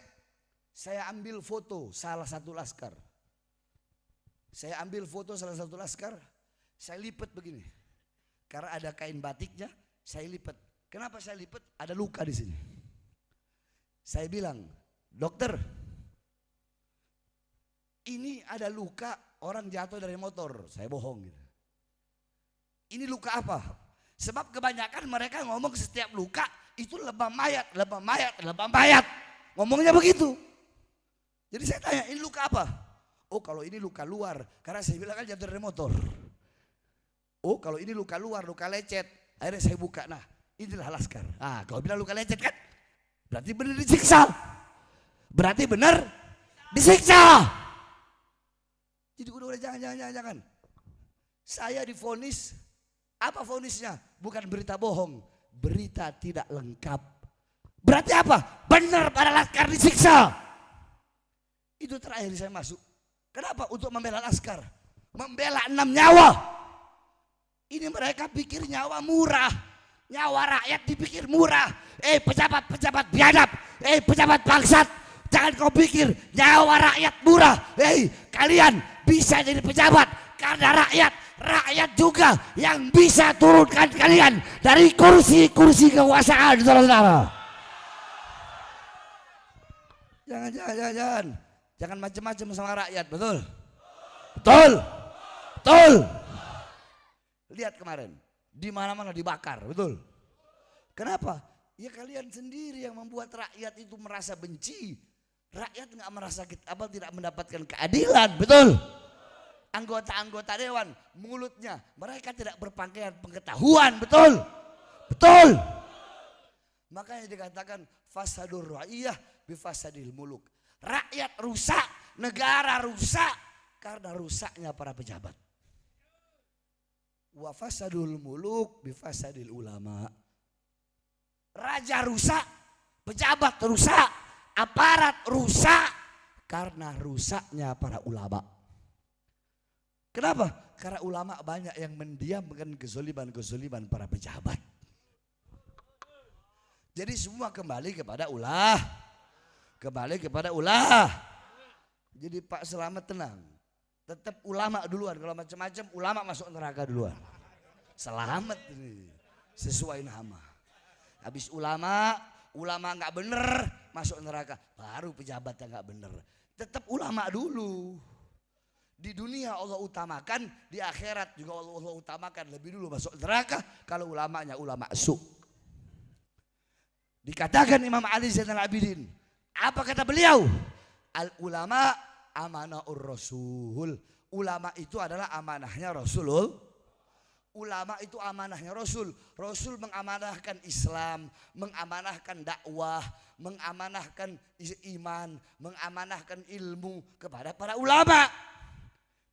saya ambil foto salah satu laskar. Saya ambil foto salah satu laskar, saya lipat begini. Karena ada kain batiknya, saya lipat. Kenapa saya lipat? Ada luka di sini. Saya bilang, dokter, ini ada luka orang jatuh dari motor. Saya bohong gitu. Ini luka apa? Sebab kebanyakan mereka ngomong setiap luka itu lebam mayat, lebam mayat, lebam mayat. Ngomongnya begitu. Jadi saya tanya, ini luka apa? Oh, kalau ini luka luar, karena saya bilang kan jatuh dari motor. Oh, kalau ini luka luar, luka lecet. Akhirnya saya buka, nah inilah laskar. Ah, kalau bilang luka lecet kan, berarti benar disiksa. Berarti benar disiksa. Jadi udah jangan. Saya divonis, apa vonisnya? Bukan berita bohong, berita tidak lengkap. Berarti apa? Benar pada laskar disiksa. Itu terakhir saya masuk. Kenapa? Untuk membela laskar, membela 6 nyawa. Ini mereka pikir nyawa murah, nyawa rakyat dipikir murah. Pejabat-pejabat biadab, pejabat bangsat, jangan kau pikir nyawa rakyat murah. Kalian bisa jadi pejabat karena rakyat juga yang bisa turunkan kalian dari kursi kekuasaan, saudara-saudara. Jangan macam-macam sama rakyat, betul? Betul. Lihat kemarin, di mana-mana dibakar, betul? Kenapa? Ya kalian sendiri yang membuat rakyat itu merasa benci. Rakyat nggak merasa tidak mendapatkan keadilan, betul? Anggota-anggota dewan, mulutnya mereka tidak berpakaian pengetahuan, betul? Makanya dikatakan fasadur ra'iyah bifasadil muluk. Rakyat rusak, negara rusak karena rusaknya para pejabat. Wa fasadul muluk bifasadil ulama. Raja rusak, pejabat rusak, aparat rusak karena rusaknya para ulama. Kenapa? Karena ulama banyak yang mendiamkan kezoliman para pejabat. Jadi semua kembali kepada ulah. Jadi Pak Selamat tenang. Tetap ulama duluan, kalau macam-macam ulama masuk neraka duluan. Selamat ini sesuai nama. Habis ulama nggak bener masuk neraka, baru pejabat yang nggak bener. Tetap ulama dulu. Di dunia Allah utamakan, di akhirat juga Allah utamakan. Lebih dulu masuk neraka kalau ulamanya ulama su. Dikatakan Imam Ali Zainal Abidin, apa kata beliau? Al ulama amanahur rasul. Ulama itu adalah amanahnya Rasulullah. Ulama itu amanahnya Rasul. Rasul mengamanahkan Islam, mengamanahkan dakwah, mengamanahkan iman, mengamanahkan ilmu kepada para ulama.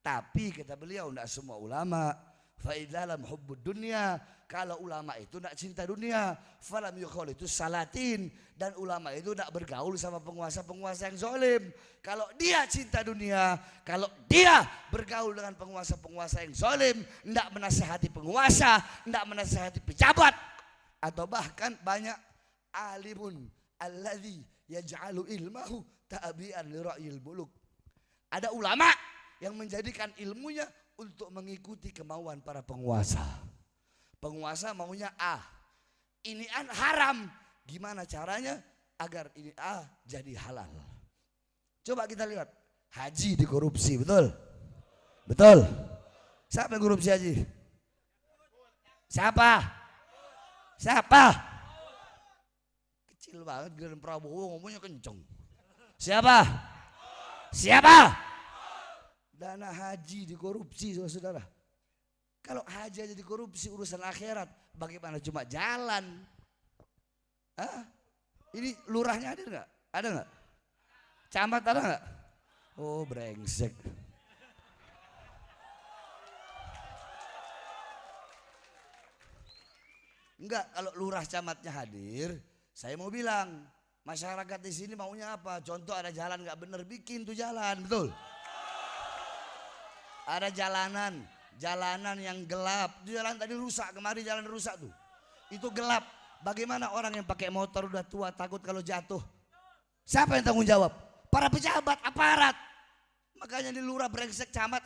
Tapi kata beliau, tidak semua ulama. Faidalam hubbud dunia, kalau ulama itu tidak cinta dunia. Falam yukhol itu salatin, dan ulama itu tidak bergaul sama penguasa-penguasa yang zalim. Kalau dia cinta dunia, kalau dia bergaul dengan penguasa-penguasa yang zalim, tidak menasihati penguasa, tidak menasihati pejabat, atau bahkan banyak alimun alladzi yaj'alu ilmahu ta'bi'an li ra'yil muluk. Ada ulama yang menjadikan ilmunya untuk mengikuti kemauan para penguasa. Penguasa maunya A, ini an haram. Gimana caranya agar ini A jadi halal? Coba kita lihat, haji dikorupsi, betul? Betul. Siapa yang korupsi haji? Siapa? Kecil banget Giliran Prabowo ngomongnya kenceng. Siapa? Dana haji dikorupsi, saudara. Kalau haji aja dikorupsi urusan akhirat, bagaimana cuma jalan? Ini lurahnya ada nggak? Ada nggak? Camat ada nggak? Oh brengsek. Enggak, kalau lurah camatnya hadir, saya mau bilang masyarakat di sini maunya apa? Contoh ada jalan nggak bener, bikin tuh jalan, betul? Ada jalanan yang gelap, jalan tadi rusak, kemari jalan rusak tuh. Itu gelap. Bagaimana orang yang pakai motor udah tua takut kalau jatuh? Siapa yang tanggung jawab? Para pejabat, aparat. Makanya di lurah brengsek camat,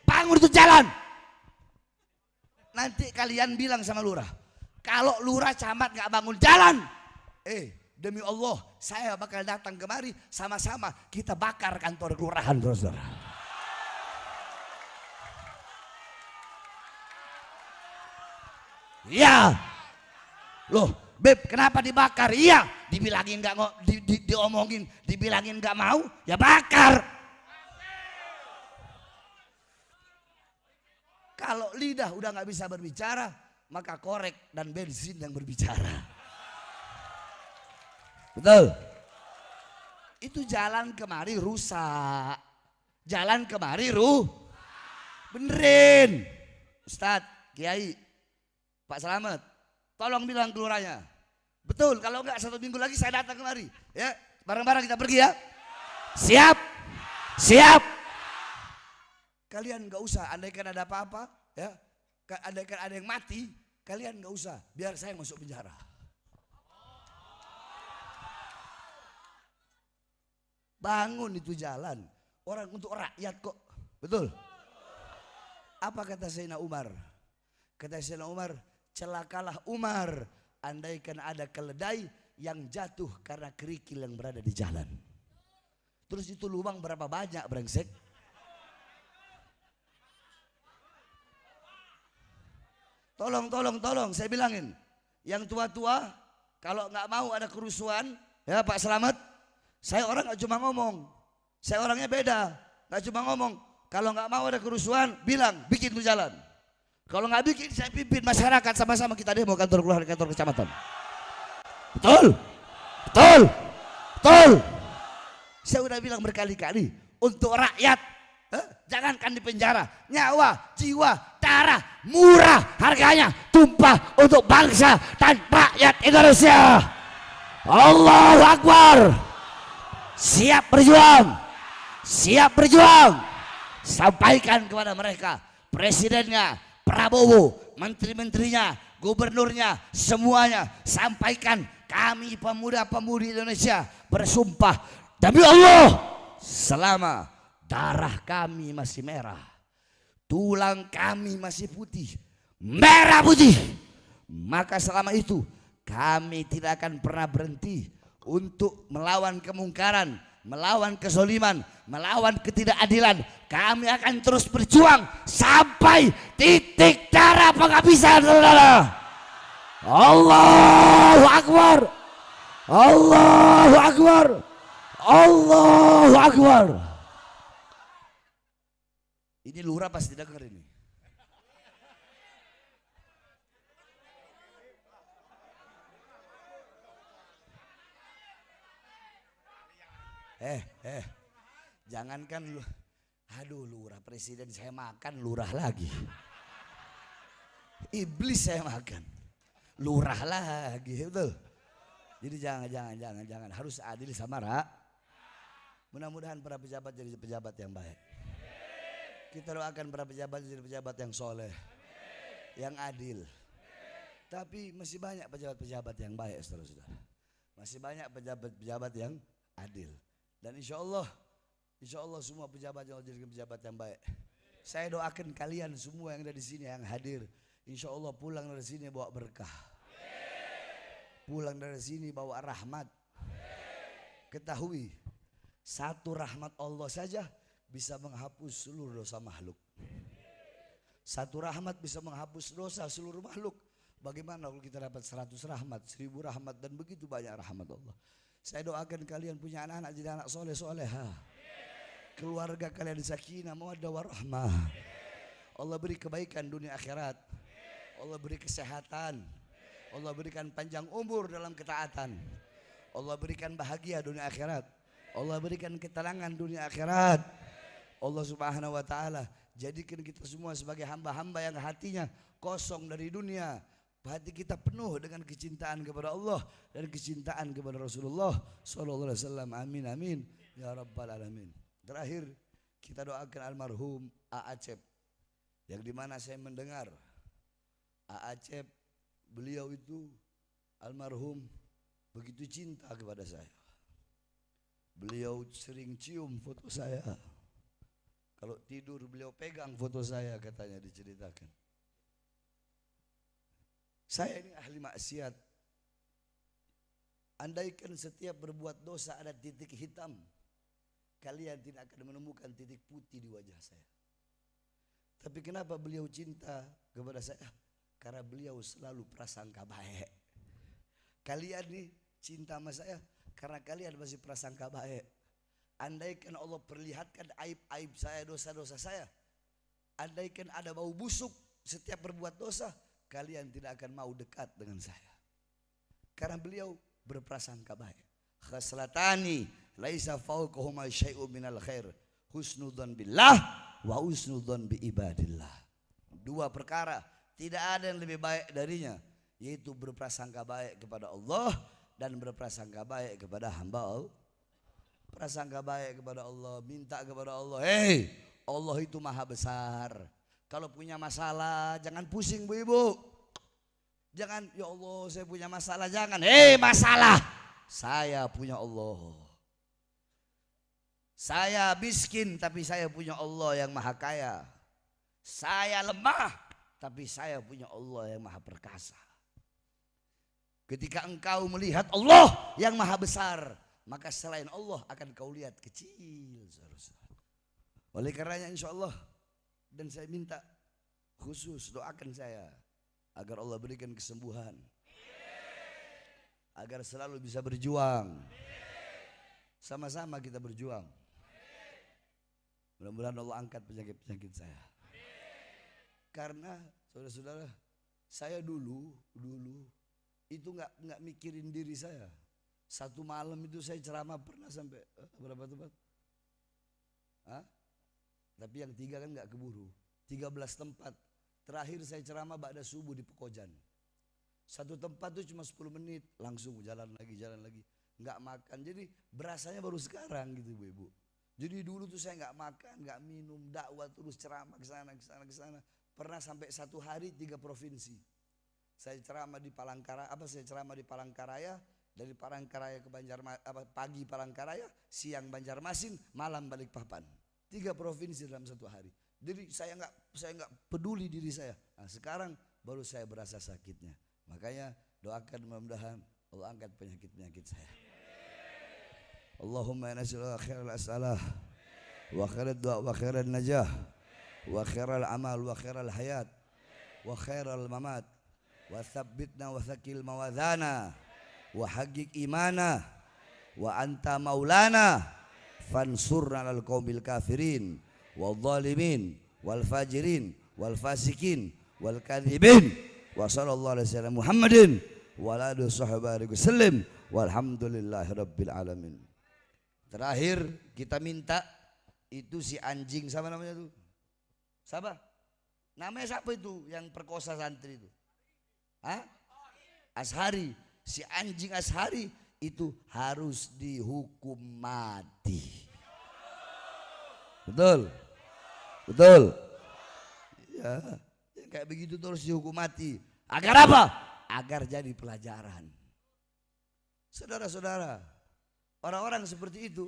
bangun itu jalan. Nanti kalian bilang sama lurah, kalau lurah camat gak bangun jalan, demi Allah saya bakal datang kemari, sama-sama kita bakar kantor kelurahan, saudara. Iya. Loh, Beb, kenapa dibakar? Iya, dibilangin nggak diomongin, dibilangin nggak mau, ya bakar. Kalau lidah udah nggak bisa berbicara, maka korek dan bensin yang berbicara. Betul? Itu jalan kemari rusak, jalan kemari benerin. Ustadz, Kiai, Pak Slamet, tolong bilang ke lurahnya. Betul, kalau enggak 1 minggu lagi saya datang kemari. Ya, bareng-bareng kita pergi ya. Siap? Siap. Kalian enggak usah, andaikan ada apa-apa, ya. Andaikan ada yang mati, kalian enggak usah, biar saya masuk penjara. Bangun itu jalan, orang untuk rakyat kok. Betul? Apa kata Sayyidina Umar? Kata Sayyidina Umar, celakalah Umar andaikan ada keledai yang jatuh karena kerikil yang berada di jalan. Terus itu lubang berapa banyak brengsek? Tolong saya bilangin, yang tua-tua kalau nggak mau ada kerusuhan, ya Pak Slamet, saya orang nggak cuma ngomong, saya orangnya beda, nggak cuma ngomong. Kalau nggak mau ada kerusuhan, bilang bikin tuh jalan. Kalau nggak bikin, saya pimpin masyarakat sama-sama kita demo kantor kelurahan, kantor kecamatan. Betul, betul, betul. Saya udah bilang berkali-kali untuk rakyat, jangankan di penjara, nyawa, jiwa, darah murah harganya tumpah untuk bangsa dan rakyat Indonesia. Allahu Akbar. Siap berjuang, siap berjuang. Sampaikan kepada mereka, presidennya, Prabowo, menteri-menterinya, gubernurnya, semuanya sampaikan, kami pemuda-pemudi Indonesia bersumpah demi Allah, selama darah kami masih merah, tulang kami masih putih, merah putih, maka selama itu kami tidak akan pernah berhenti untuk melawan kemungkaran, melawan kezaliman, melawan ketidakadilan. Kami akan terus berjuang sampai titik darah penghabisan, saudara. Allahu Akbar, Allahu Akbar, Allahu Akbar. Ini lurah pasti dengar ini. Jangankan lu, aduh lurah presiden saya makan, lurah lagi. Iblis saya makan, lurah lagi, betul. Jadi jangan harus adil sama mudah-mudahan para pejabat jadi pejabat yang baik. Kita doakan para pejabat jadi pejabat yang soleh, yang adil. Tapi masih banyak pejabat-pejabat yang baik, saudara-saudara. Masih banyak pejabat-pejabat yang adil. Dan insya Allah semua pejabat yang jadi pejabat yang baik. Saya doakan kalian semua yang ada di sini, yang hadir, insya Allah pulang dari sini bawa berkah, pulang dari sini bawa rahmat. Ketahui, satu rahmat Allah saja bisa menghapus seluruh dosa makhluk. Satu rahmat bisa menghapus dosa seluruh makhluk. Bagaimana kalau kita dapat 100 rahmat, 1000 rahmat, dan begitu banyak rahmat Allah. Saya doakan kalian punya anak-anak jadi anak soleh-soleha. Keluarga kalian sakinah, mawaddah warahmah. Allah beri kebaikan dunia akhirat. Allah beri kesehatan. Allah berikan panjang umur dalam ketaatan. Allah berikan bahagia dunia akhirat. Allah berikan ketenangan dunia akhirat. Allah Subhanahu wa taala jadikan kita semua sebagai hamba-hamba yang hatinya kosong dari dunia. Hati kita penuh dengan kecintaan kepada Allah dan kecintaan kepada Rasulullah sallallahu alaihi wasallam. Amin amin ya rabbal alamin. Terakhir kita doakan almarhum A. Acep, yang dimana saya mendengar A. Acep beliau itu almarhum begitu cinta kepada saya. Beliau sering cium foto saya. Kalau tidur beliau pegang foto saya, katanya diceritakan. Saya ini ahli maksiat. Andaikan setiap berbuat dosa ada titik hitam, kalian tidak akan menemukan titik putih di wajah saya. Tapi kenapa beliau cinta kepada saya? Karena beliau selalu prasangka baik. Kalian nih cinta sama saya karena kalian masih prasangka baik. Andaikan Allah perlihatkan aib-aib saya, dosa-dosa saya, andaikan ada bau busuk setiap berbuat dosa, kalian tidak akan mau dekat dengan saya. Karena beliau berprasangka baik. Khaslatani laisa fawqahuma syai'un minal khair, husnudzan billah wa husnudzan bi ibadillah. Dua perkara tidak ada yang lebih baik darinya, yaitu berprasangka baik kepada Allah dan berprasangka baik kepada hamba Allah. Prasangka baik kepada Allah, minta kepada Allah. Hei, Allah itu maha besar. Kalau punya masalah jangan pusing bu ibu. Jangan, ya Allah saya punya masalah, jangan. Hei masalah, saya punya Allah. Saya miskin tapi saya punya Allah yang maha kaya. Saya lemah tapi saya punya Allah yang maha perkasa. Ketika engkau melihat Allah yang maha besar, maka selain Allah akan kau lihat kecil. Oleh karenanya insya Allah, dan saya minta khusus doakan saya agar Allah berikan kesembuhan, agar selalu bisa berjuang. Sama-sama kita berjuang. Mudah-mudahan Allah angkat penyakit-penyakit saya. Karena saudara-saudara, saya dulu itu nggak mikirin diri saya. Satu malam itu saya ceramah pernah sampai berapa tempat? Tapi yang 3 kan nggak keburu. 13 tempat. Terakhir saya ceramah ba'da subuh di Pekojan. Satu tempat itu cuma 10 menit, langsung jalan lagi. Nggak makan. Jadi berasanya baru sekarang gitu ibu-ibu. Jadi dulu tuh saya nggak makan, nggak minum, dakwah terus ceramah ke sana. Pernah sampai 1 hari 3 provinsi. Saya ceramah di Palangkaraya, dari Palangkaraya ke pagi Palangkaraya, siang Banjarmasin, malam Balikpapan. 3 provinsi dalam 1 hari. Jadi saya nggak peduli diri saya. Nah, sekarang baru saya berasa sakitnya. Makanya doakan mudah-mudahan Allah angkat penyakit-penyakit saya. Allahumma nas'aluka khairal as'alah wa khairal du'a wa khairal najah wa khairal amal wa khairal hayat wa khairal mamat wa tsabbitna wa tsaqil mawadhana wa haqiq imana wa anta maulana fansurna lal qaumil kafirin wal zalimin wal fajirin wal fasikin wal kadhibin wa sallallahu alaihi wasallam Muhammadin wa ala alihi washabihi wasallam walhamdulillahi rabbil alamin. Terakhir kita minta itu si anjing, siapa namanya tuh? Siapa? Namanya siapa itu yang perkosa santri itu? Ashari. Si anjing Ashari itu harus dihukum mati. Betul? Ya, kayak begitu terus dihukum mati. Agar apa? Agar jadi pelajaran. Saudara-saudara, orang-orang seperti itu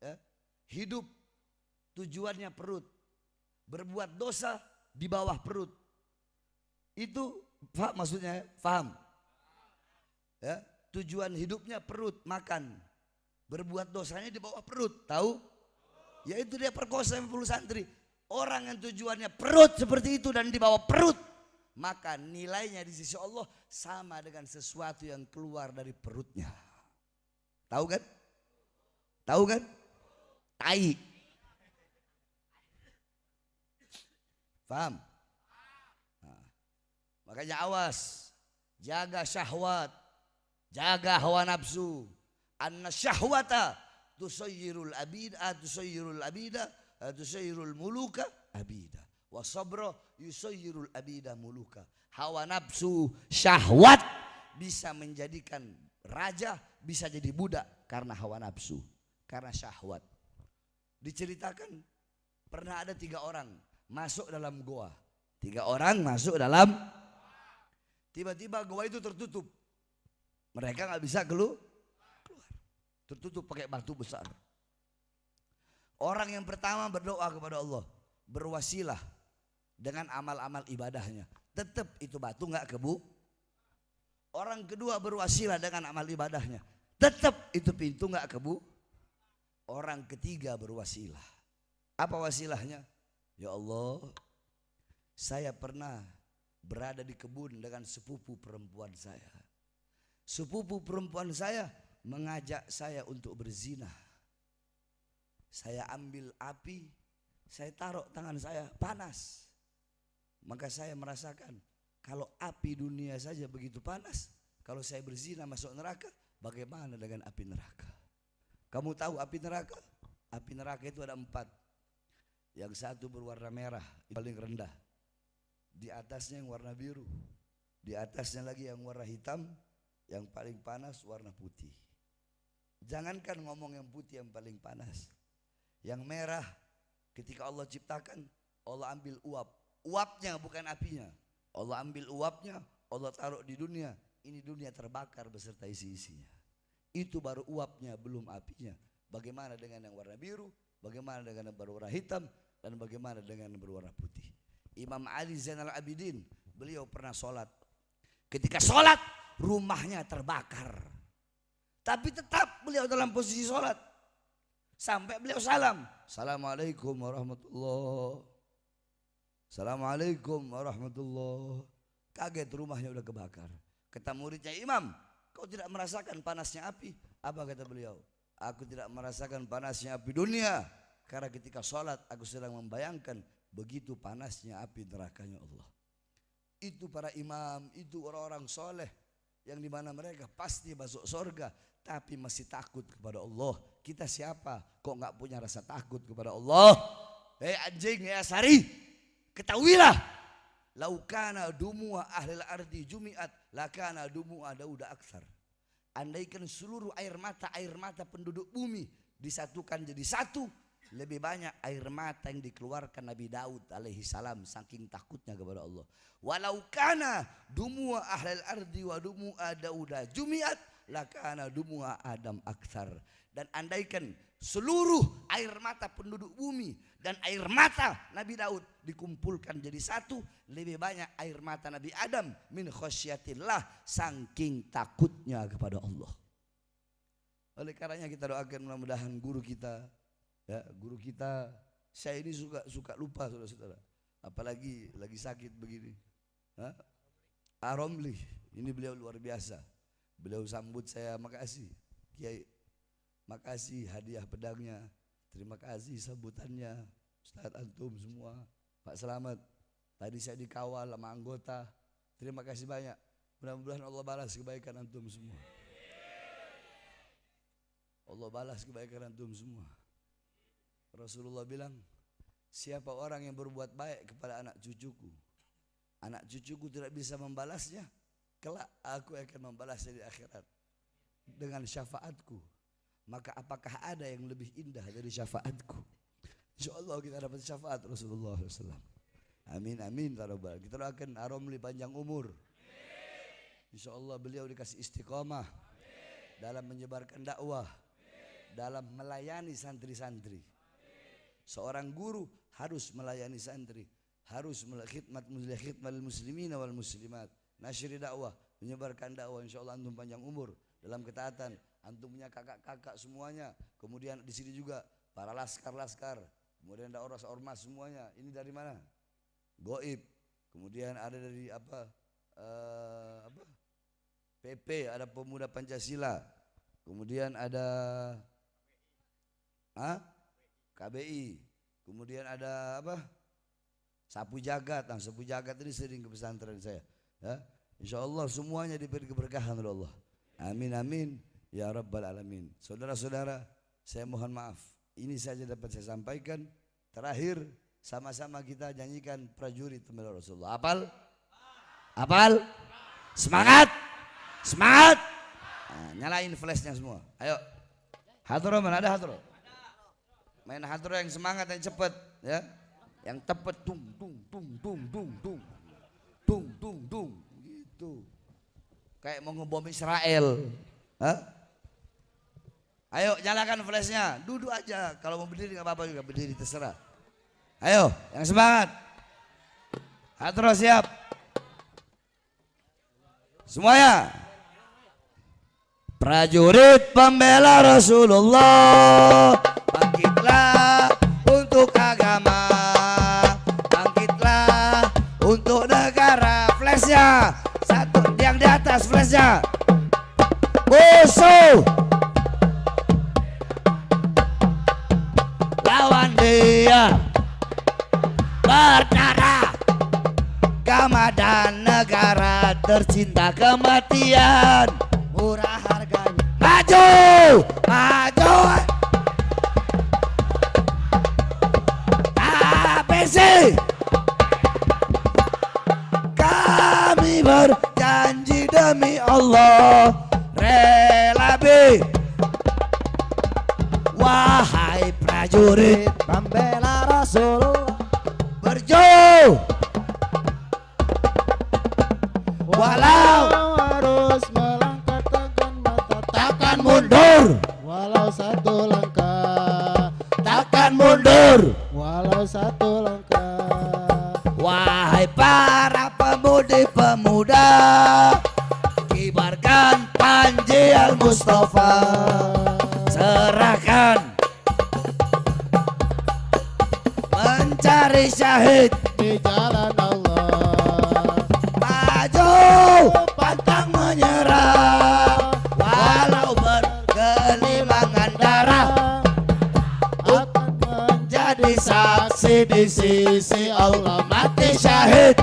ya, hidup tujuannya perut, berbuat dosa di bawah perut. Itu maksudnya paham? Ya, tujuan hidupnya perut, makan, berbuat dosanya di bawah perut, tahu? Yaitu dia perkosa 50 santri. Orang yang tujuannya perut seperti itu dan di bawah perut, maka nilainya di sisi Allah sama dengan sesuatu yang keluar dari perutnya. Tahu kan? Tahu kan? Tai. Paham? Nah, makanya awas, jaga syahwat, jaga hawa nafsu. Anna syahwata tusayyirul abida, tusayyirul muluka abida. Wa sabra yusayyirul abida muluka. Hawa nafsu, syahwat bisa menjadikan raja, bisa jadi budak karena hawa nafsu, karena syahwat. Diceritakan pernah ada 3 orang masuk dalam goa. 3 orang masuk dalam. Tiba-tiba gua itu tertutup. Mereka nggak bisa keluar. Tertutup pakai batu besar. Orang yang pertama berdoa kepada Allah, berwasilah dengan amal-amal ibadahnya. Tetap itu batu nggak kebu. Orang kedua berwasilah dengan amal ibadahnya. Tetap itu pintu nggak kebu. Orang ketiga berwasilah. Apa wasilahnya? Ya Allah, saya pernah berada di kebun dengan sepupu perempuan saya. Sepupu perempuan saya mengajak saya untuk berzina. Saya ambil api, saya taruh tangan saya panas. Maka saya merasakan kalau api dunia saja begitu panas, kalau saya berzina masuk neraka, bagaimana dengan api neraka? Kamu tahu api neraka? Api neraka itu ada 4. Yang satu berwarna merah, paling rendah. Di atasnya yang warna biru. Di atasnya lagi yang warna hitam. Yang paling panas warna putih. Jangankan ngomong yang putih yang paling panas. Yang merah ketika Allah ciptakan, Allah ambil uap. Uapnya bukan apinya. Allah ambil uapnya, Allah taruh di dunia. Ini dunia terbakar beserta isi-isinya. Itu baru uapnya, belum apinya. Bagaimana dengan yang warna biru? Bagaimana dengan yang berwarna hitam? Dan bagaimana dengan yang berwarna putih? Imam Ali Zainal Abidin, beliau pernah sholat. Ketika sholat, rumahnya terbakar. Tapi tetap beliau dalam posisi sholat. Sampai beliau salam. Assalamualaikum warahmatullahi. Assalamualaikum warahmatullahi. Kaget rumahnya udah kebakar. Kata muridnya, Imam, kau tidak merasakan panasnya api? Apa kata beliau? Aku tidak merasakan panasnya api dunia. Karena ketika sholat aku sedang membayangkan begitu panasnya api nerakanya Allah. Itu para imam, itu orang-orang soleh yang dimana mereka pasti masuk surga, tapi masih takut kepada Allah. Kita siapa? Kok nggak punya rasa takut kepada Allah? Hei anjing, ya Sari, ketahuilah, laukana dumua ahlil ardi jumiat, lakana dumua Dauda aksar. Andaikan seluruh air mata penduduk bumi disatukan jadi satu, lebih banyak air mata yang dikeluarkan Nabi Daud alaihi salam saking takutnya kepada Allah. Walau kana dumua ahlil ardi wa dumua Dauda jumiat, lakana dumua Adam aksar. Dan andaikan seluruh air mata penduduk bumi dan air mata Nabi Daud dikumpulkan jadi satu, lebih banyak air mata Nabi Adam min khosyatillah saking takutnya kepada Allah. Oleh karenanya kita doakan mudah-mudahan guru kita, ya, guru kita, saya ini suka lupa saudara-saudara, apalagi lagi sakit begini. Aromli, ini beliau luar biasa. Beliau sambut saya, makasih Kiai, makasih hadiah pedangnya, terima kasih sambutannya, Ustadz antum semua, Pak Selamat. Tadi saya dikawal sama anggota, terima kasih banyak. Mudah-mudahan Allah balas kebaikan antum semua. Allah balas kebaikan antum semua. Rasulullah bilang, siapa orang yang berbuat baik kepada anak cucuku, anak cucuku tidak bisa membalasnya, kelak aku akan membalasnya di akhirat dengan syafaatku. Maka apakah ada yang lebih indah dari syafaatku? InsyaAllah kita dapat syafaat Rasulullah SAW. Amin amin. Kita doakan Aromli panjang umur. InsyaAllah beliau dikasih istiqamah dalam menyebarkan dakwah, dalam melayani santri-santri. Seorang guru harus melayani santri, harus khidmat muslimin wal muslimat, nasyri dakwah, menyebarkan dakwah. InsyaAllah antum panjang umur dalam ketaatan. Antum punya kakak-kakak semuanya. Kemudian di sini juga para laskar-laskar. Kemudian ada ormas semuanya. Ini dari mana? Goib. Kemudian ada dari PP, ada Pemuda Pancasila. Kemudian ada KBI. Kemudian ada Sapu Jagat. Nah, Sapu Jagat ini sering ke pesantren saya. Ya. InsyaAllah semuanya diberi keberkahan oleh Allah. Amin amin. Ya Rabbal Alamin. Saudara-saudara, saya mohon maaf. Ini saja dapat saya sampaikan. Terakhir, sama-sama kita nyanyikan prajurit membela Rasulullah. Apal? Apal? Semangat? Semangat? Nah, nyalain flashnya semua. Ayo. Hadro mana ada hadro? Main hadro yang semangat, yang cepat, ya. Yang tepat, tung tung tung tung tung tung tung tung tung. Gitu. Tuh. Kayak mau ngebom Israel. Hah? Ayo nyalakan flashnya, duduk aja. Kalau mau berdiri nggak apa-apa juga, berdiri terserah. Ayo, yang semangat. Terus siap. Semuanya. Prajurit pembela Rasulullah, bangkitlah untuk agama, bangkitlah untuk negara. Flashnya, satu yang di atas flashnya. Musuh. Lawan dia berdarah, agama dan negara tercinta kematian murah harganya. Maju, maju. ABC. Kami berjanji demi Allah rela be. Wahai prajurit pembela Rasulullah, berjuang walau harus melangkah tekan mata, takkan mundur, walau satu langkah, takkan mundur. walau satu langkah. Wahai para pemudi-pemuda, kibarkan Panji Al-Mustafa, serahkan mencari syahid Di jalan Allah, maju pantang menyerah, walau bergelimangan darah akan menjadi jadi saksi di sisi Allah. Mati syahid